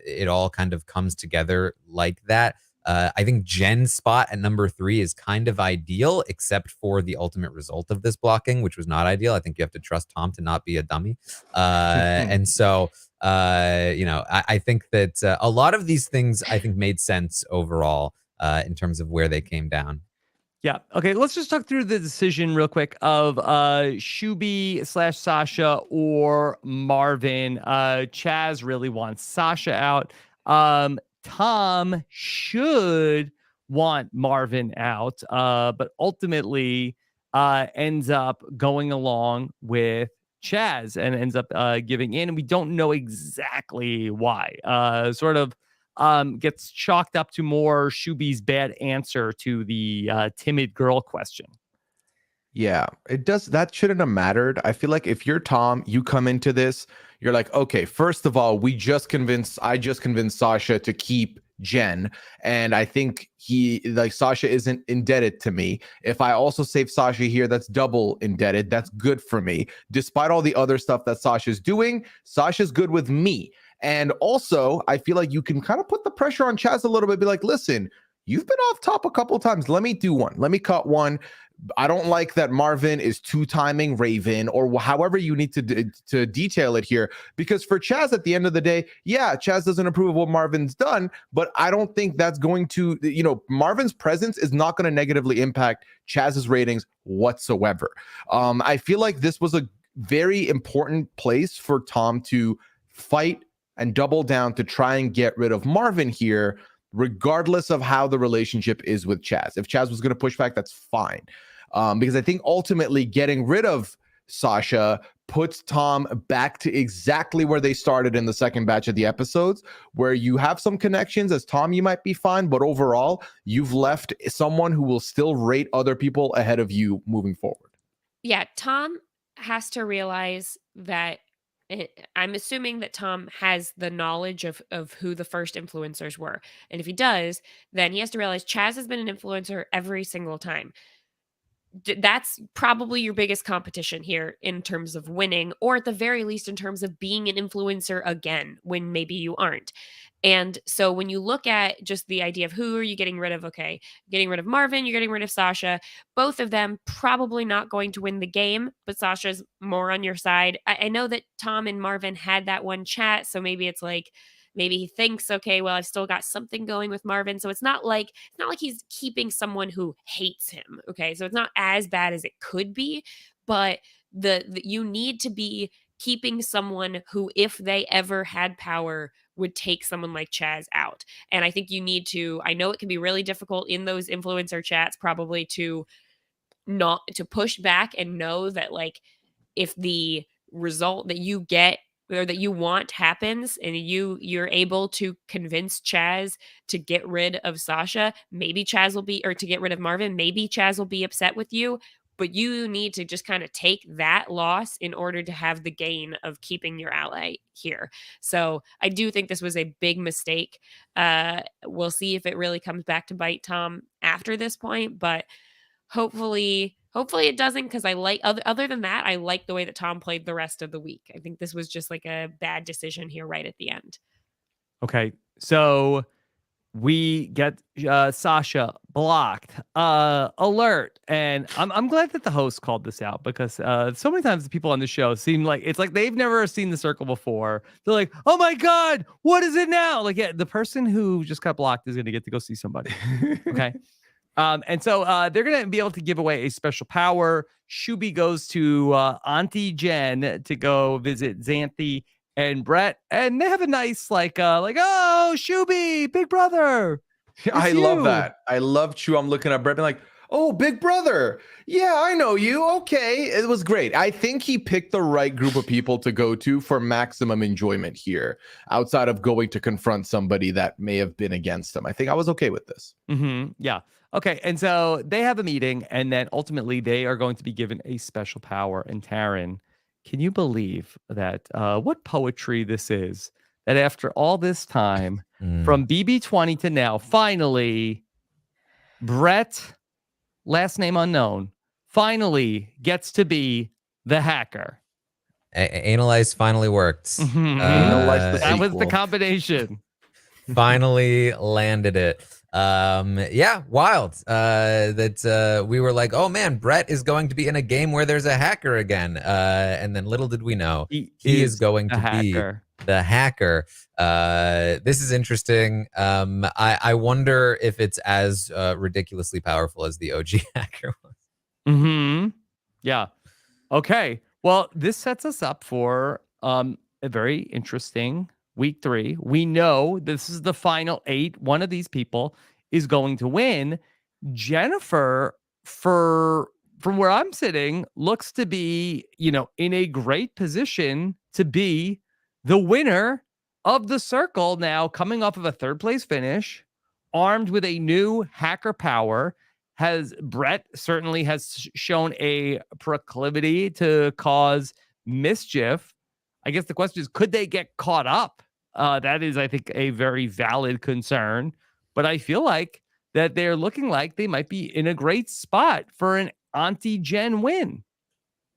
it all kind of comes together like that. I think Jen's spot at number 3 is kind of ideal, except for the ultimate result of this blocking, which was not ideal. I think you have to trust Tom to not be a dummy. And so, I think that a lot of these things, I think, made sense overall in terms of where they came down. Yeah. Okay. Let's just talk through the decision real quick of Shooby / Sasha or Marvin. Chaz really wants Sasha out. Tom should want Marvin out, but ultimately ends up going along with Chaz and ends up giving in. And we don't know exactly why. Gets chalked up to more Shooby's bad answer to the timid girl question. Yeah, it does. That shouldn't have mattered. I feel like if you're Tom, you come into this, you're like, okay, first of all, I just convinced Sasha to keep Jen. And I think Sasha isn't indebted to me. If I also save Sasha here, that's double indebted. That's good for me. Despite all the other stuff that Sasha's doing, Sasha's good with me. And also, I feel like you can kind of put the pressure on Chaz a little bit, be like, listen, you've been off top a couple times. Let me do one. Let me cut one. I don't like that Marvin is two-timing Raven, or however you need to detail it here. Because for Chaz, at the end of the day, yeah, Chaz doesn't approve of what Marvin's done, but I don't think that's going to, Marvin's presence is not going to negatively impact Chaz's ratings whatsoever. I feel like this was a very important place for Tom to fight and double down to try and get rid of Marvin here, regardless of how the relationship is with Chaz. If Chaz was going to push back, that's fine. Because I think ultimately getting rid of Sasha puts Tom back to exactly where they started in the second batch of the episodes, where you have some connections. As Tom, you might be fine, but overall, you've left someone who will still rate other people ahead of you moving forward. Yeah, Tom has to realize that I'm assuming that Tom has the knowledge of who the first influencers were. And if he does, then he has to realize Chaz has been an influencer every single time. That's probably your biggest competition here in terms of winning, or at the very least in terms of being an influencer again when maybe you aren't. And so when you look at just the idea of who are you getting rid of, okay, getting rid of Marvin, you're getting rid of Sasha, both of them probably not going to win the game, but Sasha's more on your side. I know that Tom and Marvin had that one chat, so maybe it's like, maybe he thinks, okay, well, I've still got something going with Marvin. So it's not like he's keeping someone who hates him. Okay. So it's not as bad as it could be, but the you need to be keeping someone who, if they ever had power, would take someone like Chaz out. And I think you need to, I know it can be really difficult in those influencer chats, probably to not to push back and know that, like, if the result that you get or that you want happens and you're able to convince Chaz to get rid of Sasha, maybe Chaz will be, or to get rid of Marvin, maybe Chaz will be upset with you, but you need to just kind of take that loss in order to have the gain of keeping your ally here. So I do think this was a big mistake. We'll see if it really comes back to bite Tom after this point, but hopefully it doesn't, because I like, other than that, I like the way that Tom played the rest of the week. I think this was just like a bad decision here right at the end. Okay, so we get Sasha blocked, alert, and I'm glad that the host called this out, because so many times the people on the show seem like it's like they've never seen the circle before. They're like, oh my god, what is it now? Like, yeah, the person who just got blocked is going to get to go see somebody. Okay. And so they're going to be able to give away a special power. Shooby goes to Auntie Jen to go visit Xanthe and Brett, and they have a nice oh, Shooby, big brother. I It's love you. that. I love Chew. I'm looking at Brett being like, oh, big brother. Yeah, I know you. Okay. It was great. I think he picked the right group of people to go to for maximum enjoyment here, outside of going to confront somebody that may have been against him. I think I was okay with this. Yeah. Okay. And so they have a meeting, and then ultimately they are going to be given a special power. And Taran, can you believe that what poetry this is? That after all this time, from BB20 to now, finally, Brett, last name unknown, finally gets to be the hacker. Analyze finally worked. That was the combination. Finally landed it. Yeah, wild. That we were like, oh man, Brett is going to be in a game where there's a hacker again. And then little did we know he is going to be the hacker. This is interesting. I wonder if it's as ridiculously powerful as the OG hacker was. Yeah. Okay. Well, this sets us up for a very interesting week 3. We know this is the final 8. One of these people is going to win. Jennifer, from where I'm sitting, looks to be, in a great position to be the winner of the circle now, coming off of a 3rd place finish, armed with a new hacker power. Brett certainly has shown a proclivity to cause mischief. I guess the question is, could they get caught up? That is, I think, a very valid concern. But I feel like that they're looking like they might be in a great spot for an Auntie Jen win.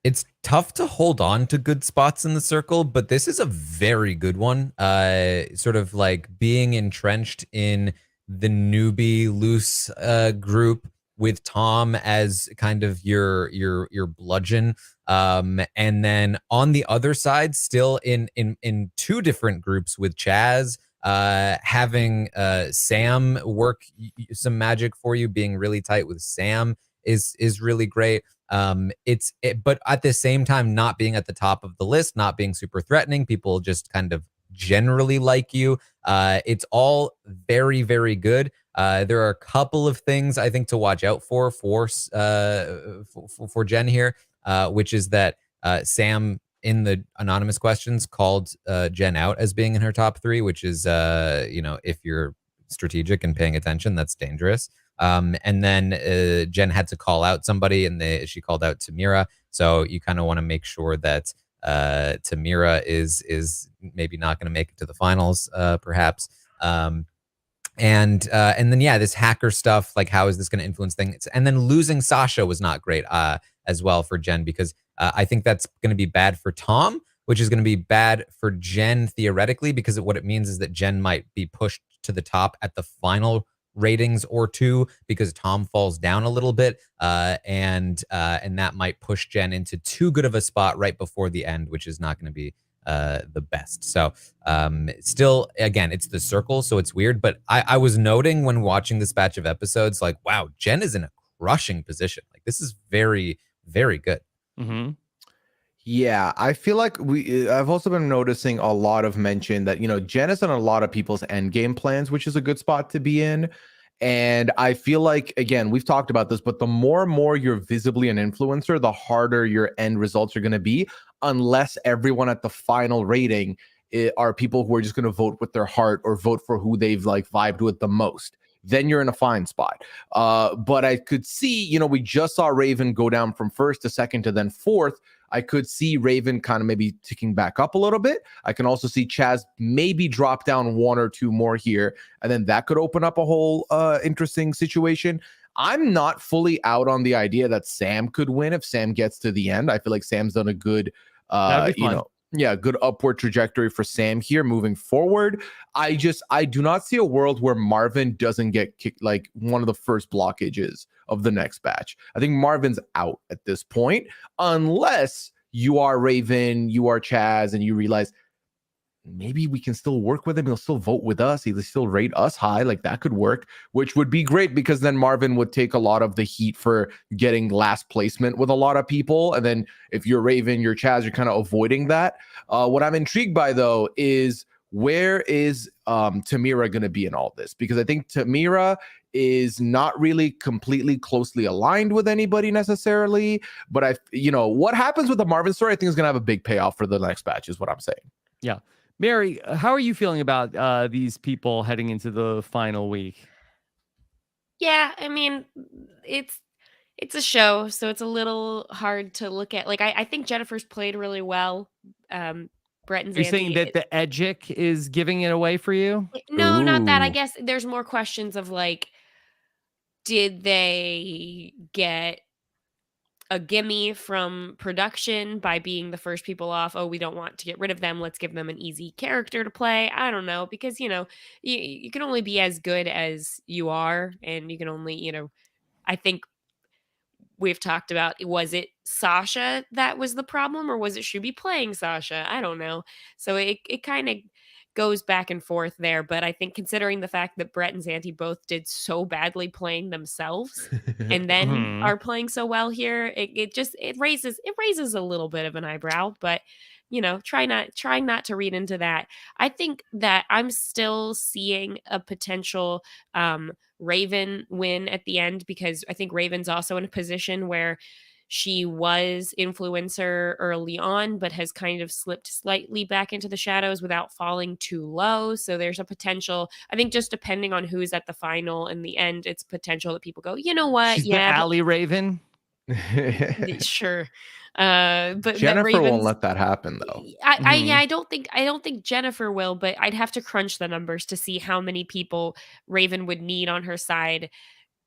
It's tough to hold on to good spots in the circle, but this is a very good one. Sort of like being entrenched in the newbie loose group with Tom as kind of your bludgeon, and then on the other side, still in 2 different groups with Chaz, having Sam work some magic for you, being really tight with Sam is really great. But at the same time, not being at the top of the list, not being super threatening, people just kind of generally like you. It's all very, very good. There are a couple of things I think to watch out for Jen here, which is that Sam in the anonymous questions called Jen out as being in her top 3, which is if you're strategic and paying attention, that's dangerous. And then Jen had to call out somebody, and she called out Tamira. So you kind of want to make sure that Tamira is maybe not going to make it to the finals, perhaps. And then this hacker stuff, like how is this going to influence things? And then losing Sasha was not great as well for Jen, because I think that's going to be bad for Tom, which is going to be bad for Jen theoretically, because what it means is that Jen might be pushed to the top at the final ratings or two, because Tom falls down a little bit, and that might push Jen into too good of a spot right before the end, which is not going to be the best. So still, again, it's the circle, so it's weird. But I was noting when watching this batch of episodes, like, wow, Jen is in a crushing position. Like, this is very, very good. Mm-hmm. Yeah, I feel like I've also been noticing a lot of mention that, Jen is on a lot of people's end game plans, which is a good spot to be in. And I feel like, again, we've talked about this, but the more and more you're visibly an influencer, the harder your end results are going to be, unless everyone at the final rating are people who are just going to vote with their heart or vote for who they've like vibed with the most. Then you're in a fine spot. But I could see, we just saw Raven go down from first to second to then fourth. I could see Raven kind of maybe ticking back up a little bit. I can also see Chaz maybe drop down one or two more here, and then that could open up a whole interesting situation. I'm not fully out on the idea that Sam could win if Sam gets to the end. I feel like Sam's done a good, good upward trajectory for Sam here moving forward. I do not see a world where Marvin doesn't get kicked, like one of the first blockages of the next batch. I think Marvin's out at this point, unless you are Raven, you are Chaz, and you realize maybe we can still work with him. He'll still vote with us. He'll still rate us high. Like, that could work, which would be great, because then Marvin would take a lot of the heat for getting last placement with a lot of people. And then if you're Raven, you're Chaz, you're kind of avoiding that. What I'm intrigued by, though, is where is Tamira going to be in all this? Because I think Tamira is not really completely closely aligned with anybody necessarily. But what happens with the Marvin story, I think is going to have a big payoff for the next batch, is what I'm saying. Yeah. Mary, how are you feeling about these people heading into the final week? Yeah, I mean, it's a show, so it's a little hard to look at. Like, I think Jennifer's played really well. Brett and You're saying that the Edgic is giving it away for you? No, not that. I Ooh. guess there's more questions of like, did they get a gimme from production by being the first people off? Oh, we don't want to get rid of them. Let's give them an easy character to play. I don't know, because, you can only be as good as you are, and you can only, I think we've talked about, was it Sasha that was the problem, or was it Shooby playing Sasha? I don't know. So it kind of goes back and forth there. But I think, considering the fact that Brett and Xanthe both did so badly playing themselves and then are playing so well here, it raises a little bit of an eyebrow. But trying not to read into that. I think that I'm still seeing a potential Raven win at the end, because I think Raven's also in a position where she was influencer early on, but has kind of slipped slightly back into the shadows without falling too low. So there's a potential, I think, just depending on who's at the final in the end, it's potential that people go, you know what? She's the Alley Raven. Sure. But Jennifer won't let that happen, though. I don't think Jennifer will, but I'd have to crunch the numbers to see how many people Raven would need on her side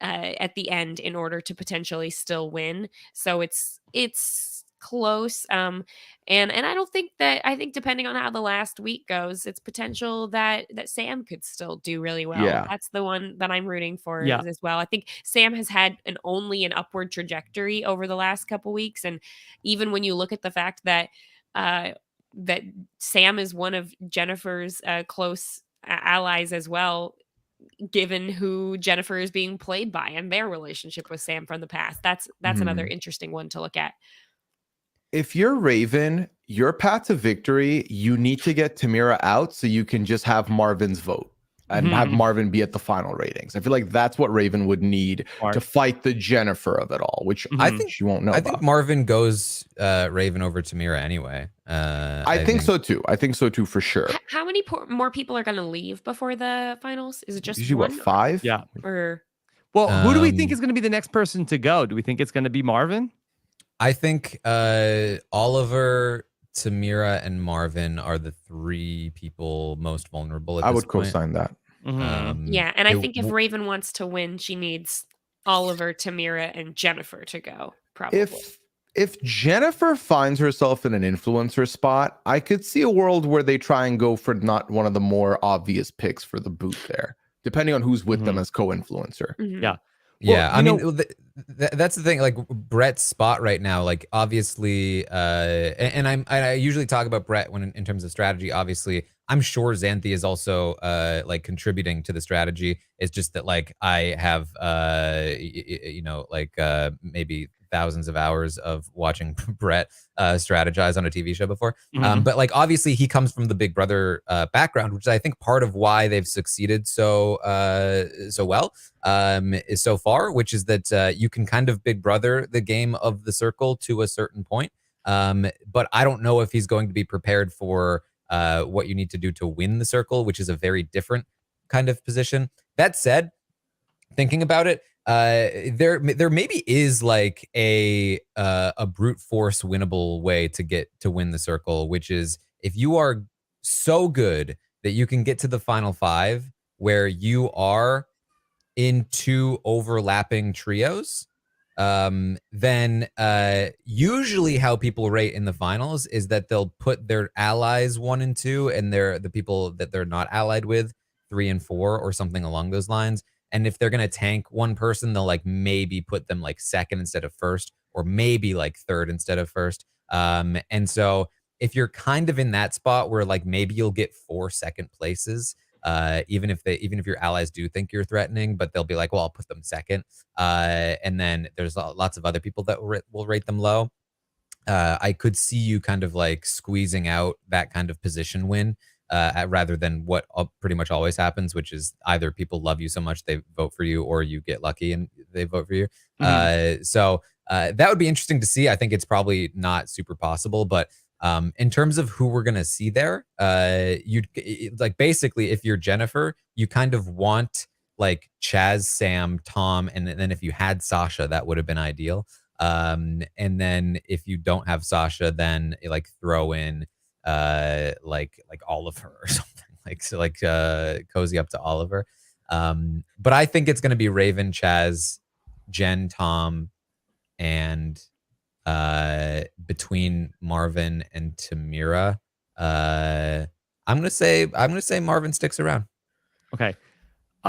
at the end in order to potentially still win. So it's close. And I think depending on how the last week goes, it's potential that Sam could still do really well. Yeah. That's the one that I'm rooting for Yeah. as well. I think Sam has had only an upward trajectory over the last couple weeks. And even when you look at the fact that that Sam is one of Jennifer's close allies as well, given who Jennifer is being played by and their relationship with Sam from the past. That's another interesting one to look at. If you're Raven, your path to victory, you need to get Tamira out so you can just have Marvin's vote and have Marvin be at the final ratings. I feel like that's what Raven would need to fight the Jennifer of it all, which I think she won't know. I think Marvin goes Raven over Tamira anyway. I think so too. I think so too, for sure. How many more people are going to leave before the finals? Is it just usually one? what, 5? Yeah. Or Well, who do we think is going to be the next person to go? Do we think it's going to be Marvin? I think Oliver, Tamira, and Marvin are the 3 people most vulnerable at I this would point. co-sign that. Yeah, and I think if Raven wants to win, she needs Oliver, Tamira, and Jennifer to go. Probably. If Jennifer finds herself in an influencer spot, I could see a world where they try and go for not one of the more obvious picks for the boot there, depending on who's with them as co-influencer. Yeah. Yeah, Well, I mean, that's the thing. Like Brett's spot right now, like obviously, and I usually talk about Brett when in terms of strategy. Obviously, I'm sure Xanthe is also like contributing to the strategy. It's just that like I have maybe thousands of hours of watching Brett strategize on a TV show before. But like obviously he comes from the Big Brother background, which is I think part of why they've succeeded so well is so far, which is that you can kind of Big Brother the game of the circle to a certain point. But I don't know if he's going to be prepared for what you need to do to win the circle, which is a very different kind of position. That said, thinking about it, there maybe is like a brute force winnable way to win the circle, which is if you are so good that you can get to the final 5 where you are in 2 overlapping trios, then usually how people rate in the finals is that they'll put their allies 1 and 2 and the people that they're not allied with 3 and 4 or something along those lines. And if they're going to tank one person, they'll like maybe put them like 2nd instead of 1st, or maybe like 3rd instead of 1st. And so if you're kind of in that spot where like maybe you'll get 4 second places, even if your allies do think you're threatening, but they'll be like, well, I'll put them 2nd. And then there's lots of other people that will rate them low. I could see you kind of like squeezing out that kind of position win. Rather than what pretty much always happens, which is either people love you so much they vote for you, or you get lucky and they vote for you. So that would be interesting to see. I think it's probably not super possible, but in terms of who we're gonna see there, you'd like basically if you're Jennifer, you kind of want like Chaz, Sam, Tom, and then if you had Sasha, that would have been ideal. And then if you don't have Sasha, then like throw in like Oliver or something, cozy up to Oliver. But I think it's going to be Raven, Chaz, Jen, Tom, and between Marvin and Tamira, I'm gonna say Marvin sticks around. Okay.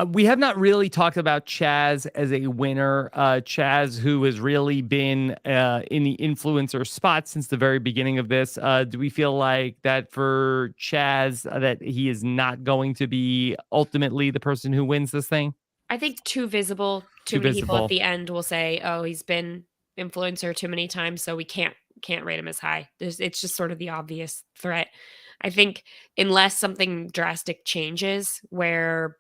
We have not really talked about Chaz as a winner. Chaz, who has really been in the influencer spot since the very beginning of this. Do we feel like that for Chaz, that he is not going to be ultimately the person who wins this thing? I think too visible. Too many people at the end will say, "Oh, he's been influencer too many times, so we can't rate him as high." It's just sort of the obvious threat. I think unless something drastic changes where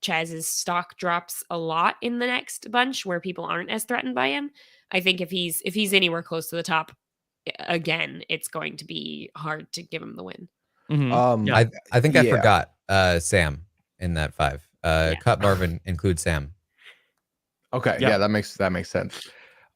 Chaz's stock drops a lot in the next bunch where people aren't as threatened by him, I think if he's anywhere close to the top again, it's going to be hard to give him the win. I think I forgot Sam in that 5. Cut Marvin, include Sam. Okay, yeah, that makes sense.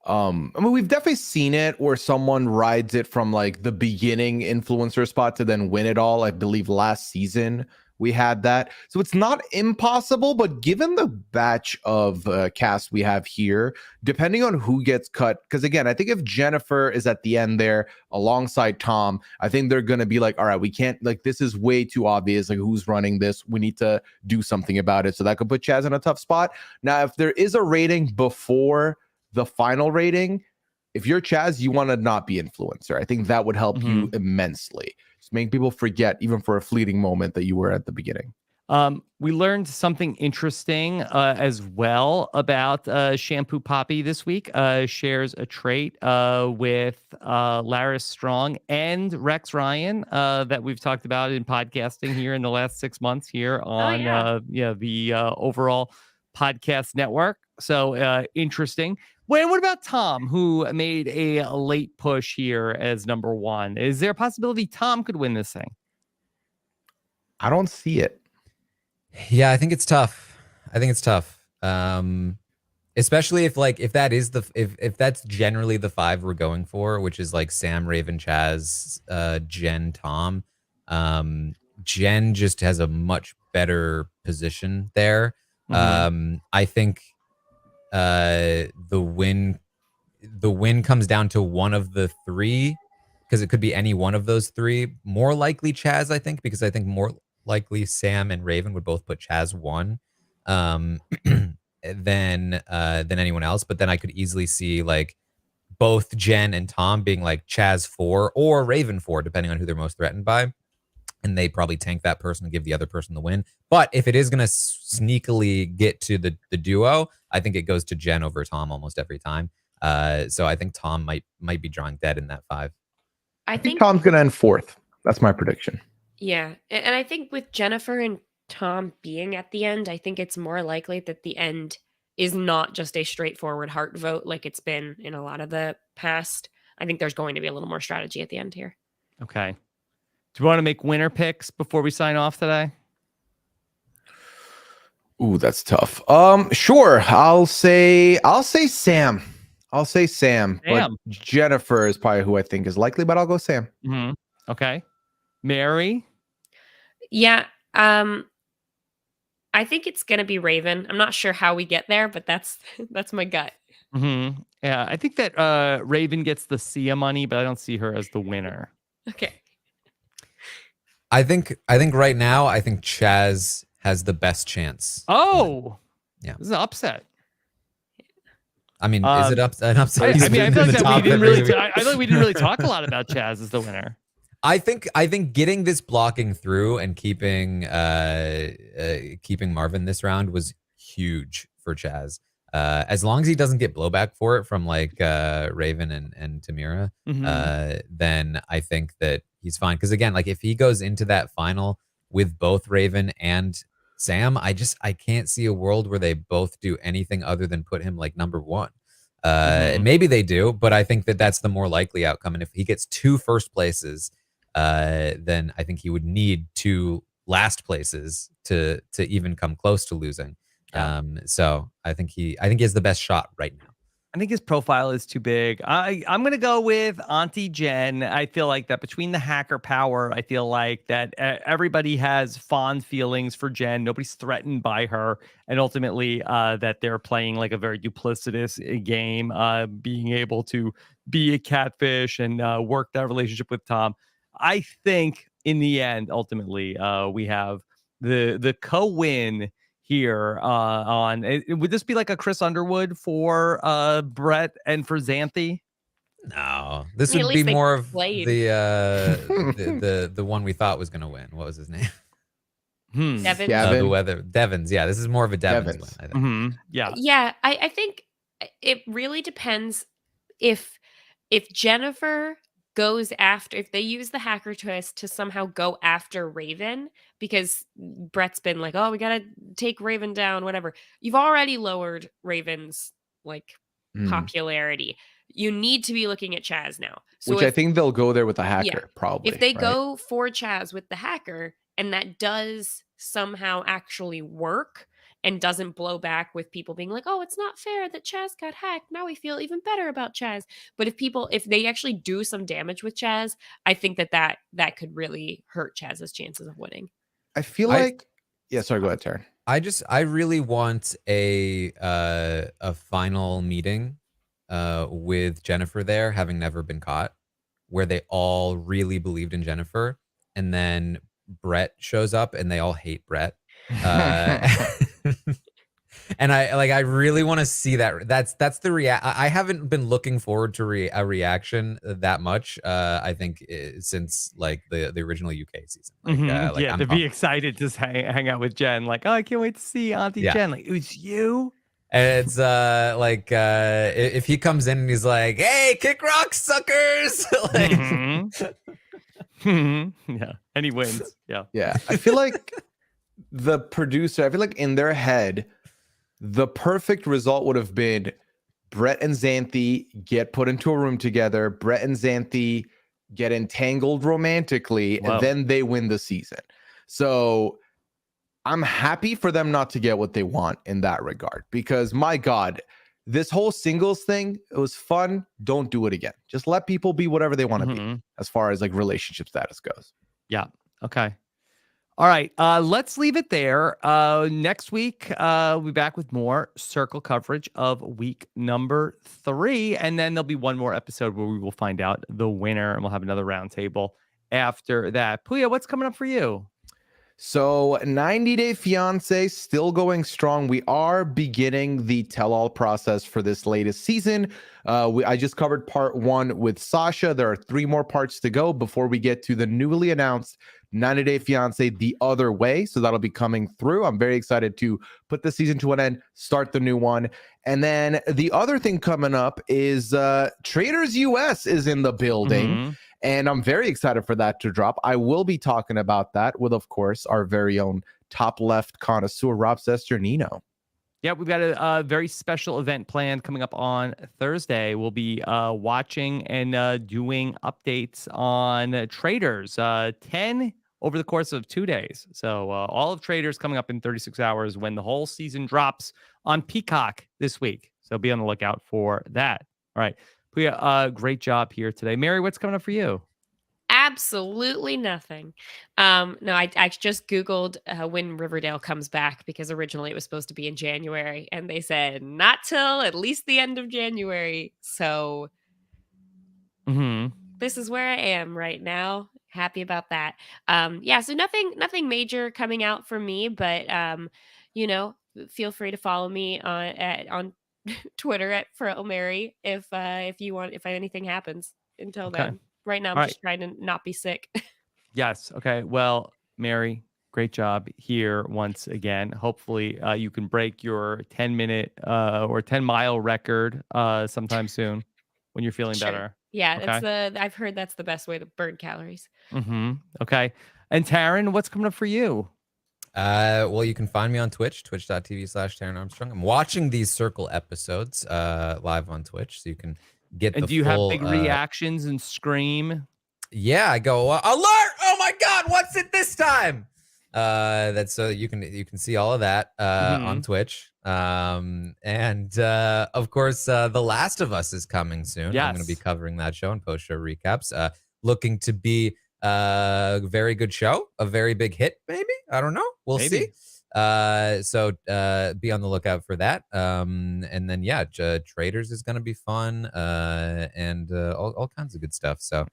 I mean, we've definitely seen it where someone rides it from like the beginning influencer spot to then win it all. I believe last season we had that. So it's not impossible, but given the batch of cast we have here, depending on who gets cut, because again, I think if Jennifer is at the end there alongside Tom, I think they're going to be like, all right, we can't, like, this is way too obvious. Like, who's running this? We need to do something about it. So that could put Chaz in a tough spot. Now, if there is a rating before the final rating, if you're Chaz, you want to not be influencer. I think that would help you immensely. Just make people forget, even for a fleeting moment, that you were at the beginning. We learned something interesting as well about Shampoo Poppy this week. Shares a trait with Laris Strong and Rex Ryan that we've talked about in podcasting here in the last 6 months here on the overall podcast network. So interesting. What about Tom, who made a late push here as number 1? Is there a possibility Tom could win this thing? I don't see it. Yeah, I think it's tough. Especially if that is if that's generally the 5 we're going for, which is like Sam, Raven, Chaz, Jen, Tom. Jen just has a much better position there. I think the win comes down to one of the 3, because it could be any one of those 3. More likely Chaz, I think, because I think more likely Sam and Raven would both put Chaz 1 than anyone else. But then I could easily see like both Jen and Tom being like Chaz 4 or Raven 4, depending on who they're most threatened by. And they probably tank that person and give the other person the win. But if it is going to sneakily get to the duo, I think it goes to Jen over Tom almost every time. So I think Tom might be drawing dead in that 5. I think Tom's going to end 4th. That's my prediction. Yeah. And I think with Jennifer and Tom being at the end, I think it's more likely that the end is not just a straightforward heart vote like it's been in a lot of the past. I think there's going to be a little more strategy at the end here. Okay. Do we want to make winner picks before we sign off today? Ooh, that's tough. Sure. I'll say Sam. But Jennifer is probably who I think is likely, but I'll go Sam. Okay. Mary? Yeah. I think it's going to be Raven. I'm not sure how we get there, but that's my gut. Yeah, I think that Raven gets the Sia money, but I don't see her as the winner. Okay. I think right now, I think Chaz has the best chance. Oh, yeah, this is an upset. I mean, is it an upset? I mean, I feel like we didn't really. I feel like we didn't really talk a lot about Chaz as the winner. I think getting this blocking through and keeping Marvin this round was huge for Chaz. As long as he doesn't get blowback for it from like Raven and Tamira, then I think that he's fine. Because again, like if he goes into that final with both Raven and Sam, I can't see a world where they both do anything other than put him like number 1. Maybe they do, but I think that that's the more likely outcome. And if he gets 2 first places, then I think he would need 2 last places to even come close to losing. So I think he has the best shot right now. I think his profile is too big. I'm going to go with Auntie Jen. I feel like that between the hacker power, I feel like that everybody has fond feelings for Jen. Nobody's threatened by her. And ultimately that they're playing like a very duplicitous game, being able to be a catfish and work that relationship with Tom. I think in the end, ultimately, we have the co-win here on would this be like a Chris Underwood for Brett and for Xanthe? No, this would be more of the one we thought was going to win. What was his name? Devins. The weather Devins. Yeah, this is more of a Devins win, I think. Yeah, I think it really depends if Jennifer goes after, if they use the hacker twist to somehow go after Raven, because Brett's been like, oh, we gotta take Raven down, whatever. You've already lowered Raven's like popularity. You need to be looking at Chaz now. So Which I think they'll go there with the hacker, probably. If they go for Chaz with the hacker and that does somehow actually work and doesn't blow back with people being like, oh, it's not fair that Chaz got hacked. Now we feel even better about Chaz. But if they actually do some damage with Chaz, I think that could really hurt Chaz's chances of winning. I feel like, yeah, sorry, go ahead, Taran. I really want a final meeting with Jennifer there, having never been caught, where they all really believed in Jennifer, and then Brett shows up and they all hate Brett. And I really want to see that. That's the I haven't been looking forward to a reaction that much. I think since like the original UK season. To be excited to hang out with Jen. Like, oh, I can't wait to see Auntie Jen. Like, it was you. And it's if he comes in and he's like, "Hey, kick rock, suckers!" Like, yeah, and he wins. Yeah. I feel like the producer, I feel like in their head, the perfect result would have been Brett and Xanthe get put into a room together. Brett and Xanthe get entangled romantically, and then they win the season. So I'm happy for them not to get what they want in that regard, because my God, this whole singles thing, it was fun. Don't do it again. Just let people be whatever they want to be as far as like relationship status goes. Yeah. Okay. All right. Let's leave it there. Next week, we'll be back with more Circle coverage of week number 3. And then there'll be one more episode where we will find out the winner, and we'll have another roundtable after that. Pooya, what's coming up for you? So 90 Day Fiance still going strong. We are beginning the tell-all process for this latest season. I just covered part 1 with Sasha. There are 3 more parts to go before we get to the newly announced 90 Day Fiance The Other Way. So that'll be coming through. I'm very excited to put the season to an end, start the new one. And then the other thing coming up is Traders US is in the building. And I'm very excited for that to drop. I will be talking about that with, of course, our very own top left connoisseur, Rob Cesternino. Yeah, we've got a very special event planned coming up on Thursday. We'll be watching and doing updates on Traders, 10 over the course of 2 days. So all of Traders coming up in 36 hours when the whole season drops on Peacock this week. So be on the lookout for that. All right. Pooya, great job here today. Mary, what's coming up for you? Absolutely nothing. No, I just Googled when Riverdale comes back, because originally it was supposed to be in January, and they said not till at least the end of January. So this is where I am right now. Happy about that. Yeah, so nothing major coming out for me, but feel free to follow me on Twitter at @FrillMary if anything happens. Until then, right now I'm just trying to not be sick. Yes. Okay. Well, Mary, great job here once again. Hopefully you can break your 10-minute or 10-mile record sometime soon when you're feeling better. Yeah, I've heard that's the best way to burn calories. Okay. And Taran, what's coming up for you? Well, you can find me on Twitch, twitch.tv/Taran Armstrong. I'm watching these Circle episodes live on Twitch, so you can get and the do you full, have big reactions and scream? Yeah, I go, alert! Oh my God, what's it this time? That's so you can see all of that on Twitch. And of course, The Last of Us is coming soon. Yes. I'm going to be covering that show and post show recaps. Looking to be a very good show, a very big hit, maybe. I don't know. We'll see. So be on the lookout for that. And then yeah, Traders is going to be fun, and all kinds of good stuff. So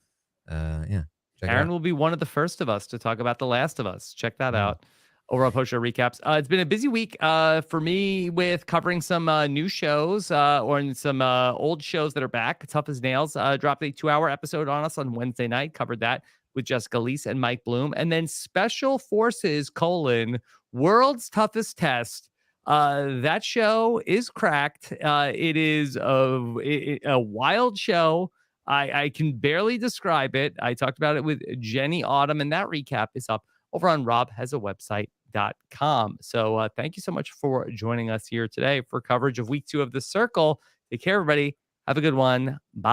yeah. Taran will be one of the first of us to talk about The Last of Us. Check that out over on Post Show Recaps. It's been a busy week for me with covering some new shows or some old shows that are back. Tough as Nails dropped a 2-hour episode on us on Wednesday night. Covered that with Jessica Leese and Mike Bloom. And then Special Forces, World's Toughest Test. That show is cracked. It is a wild show. I can barely describe it. I talked about it with Jenny Autumn, and that recap is up over on robhasawebsite.com. So thank you so much for joining us here today for coverage of week 2 of The Circle. Take care, everybody. Have a good one. Bye.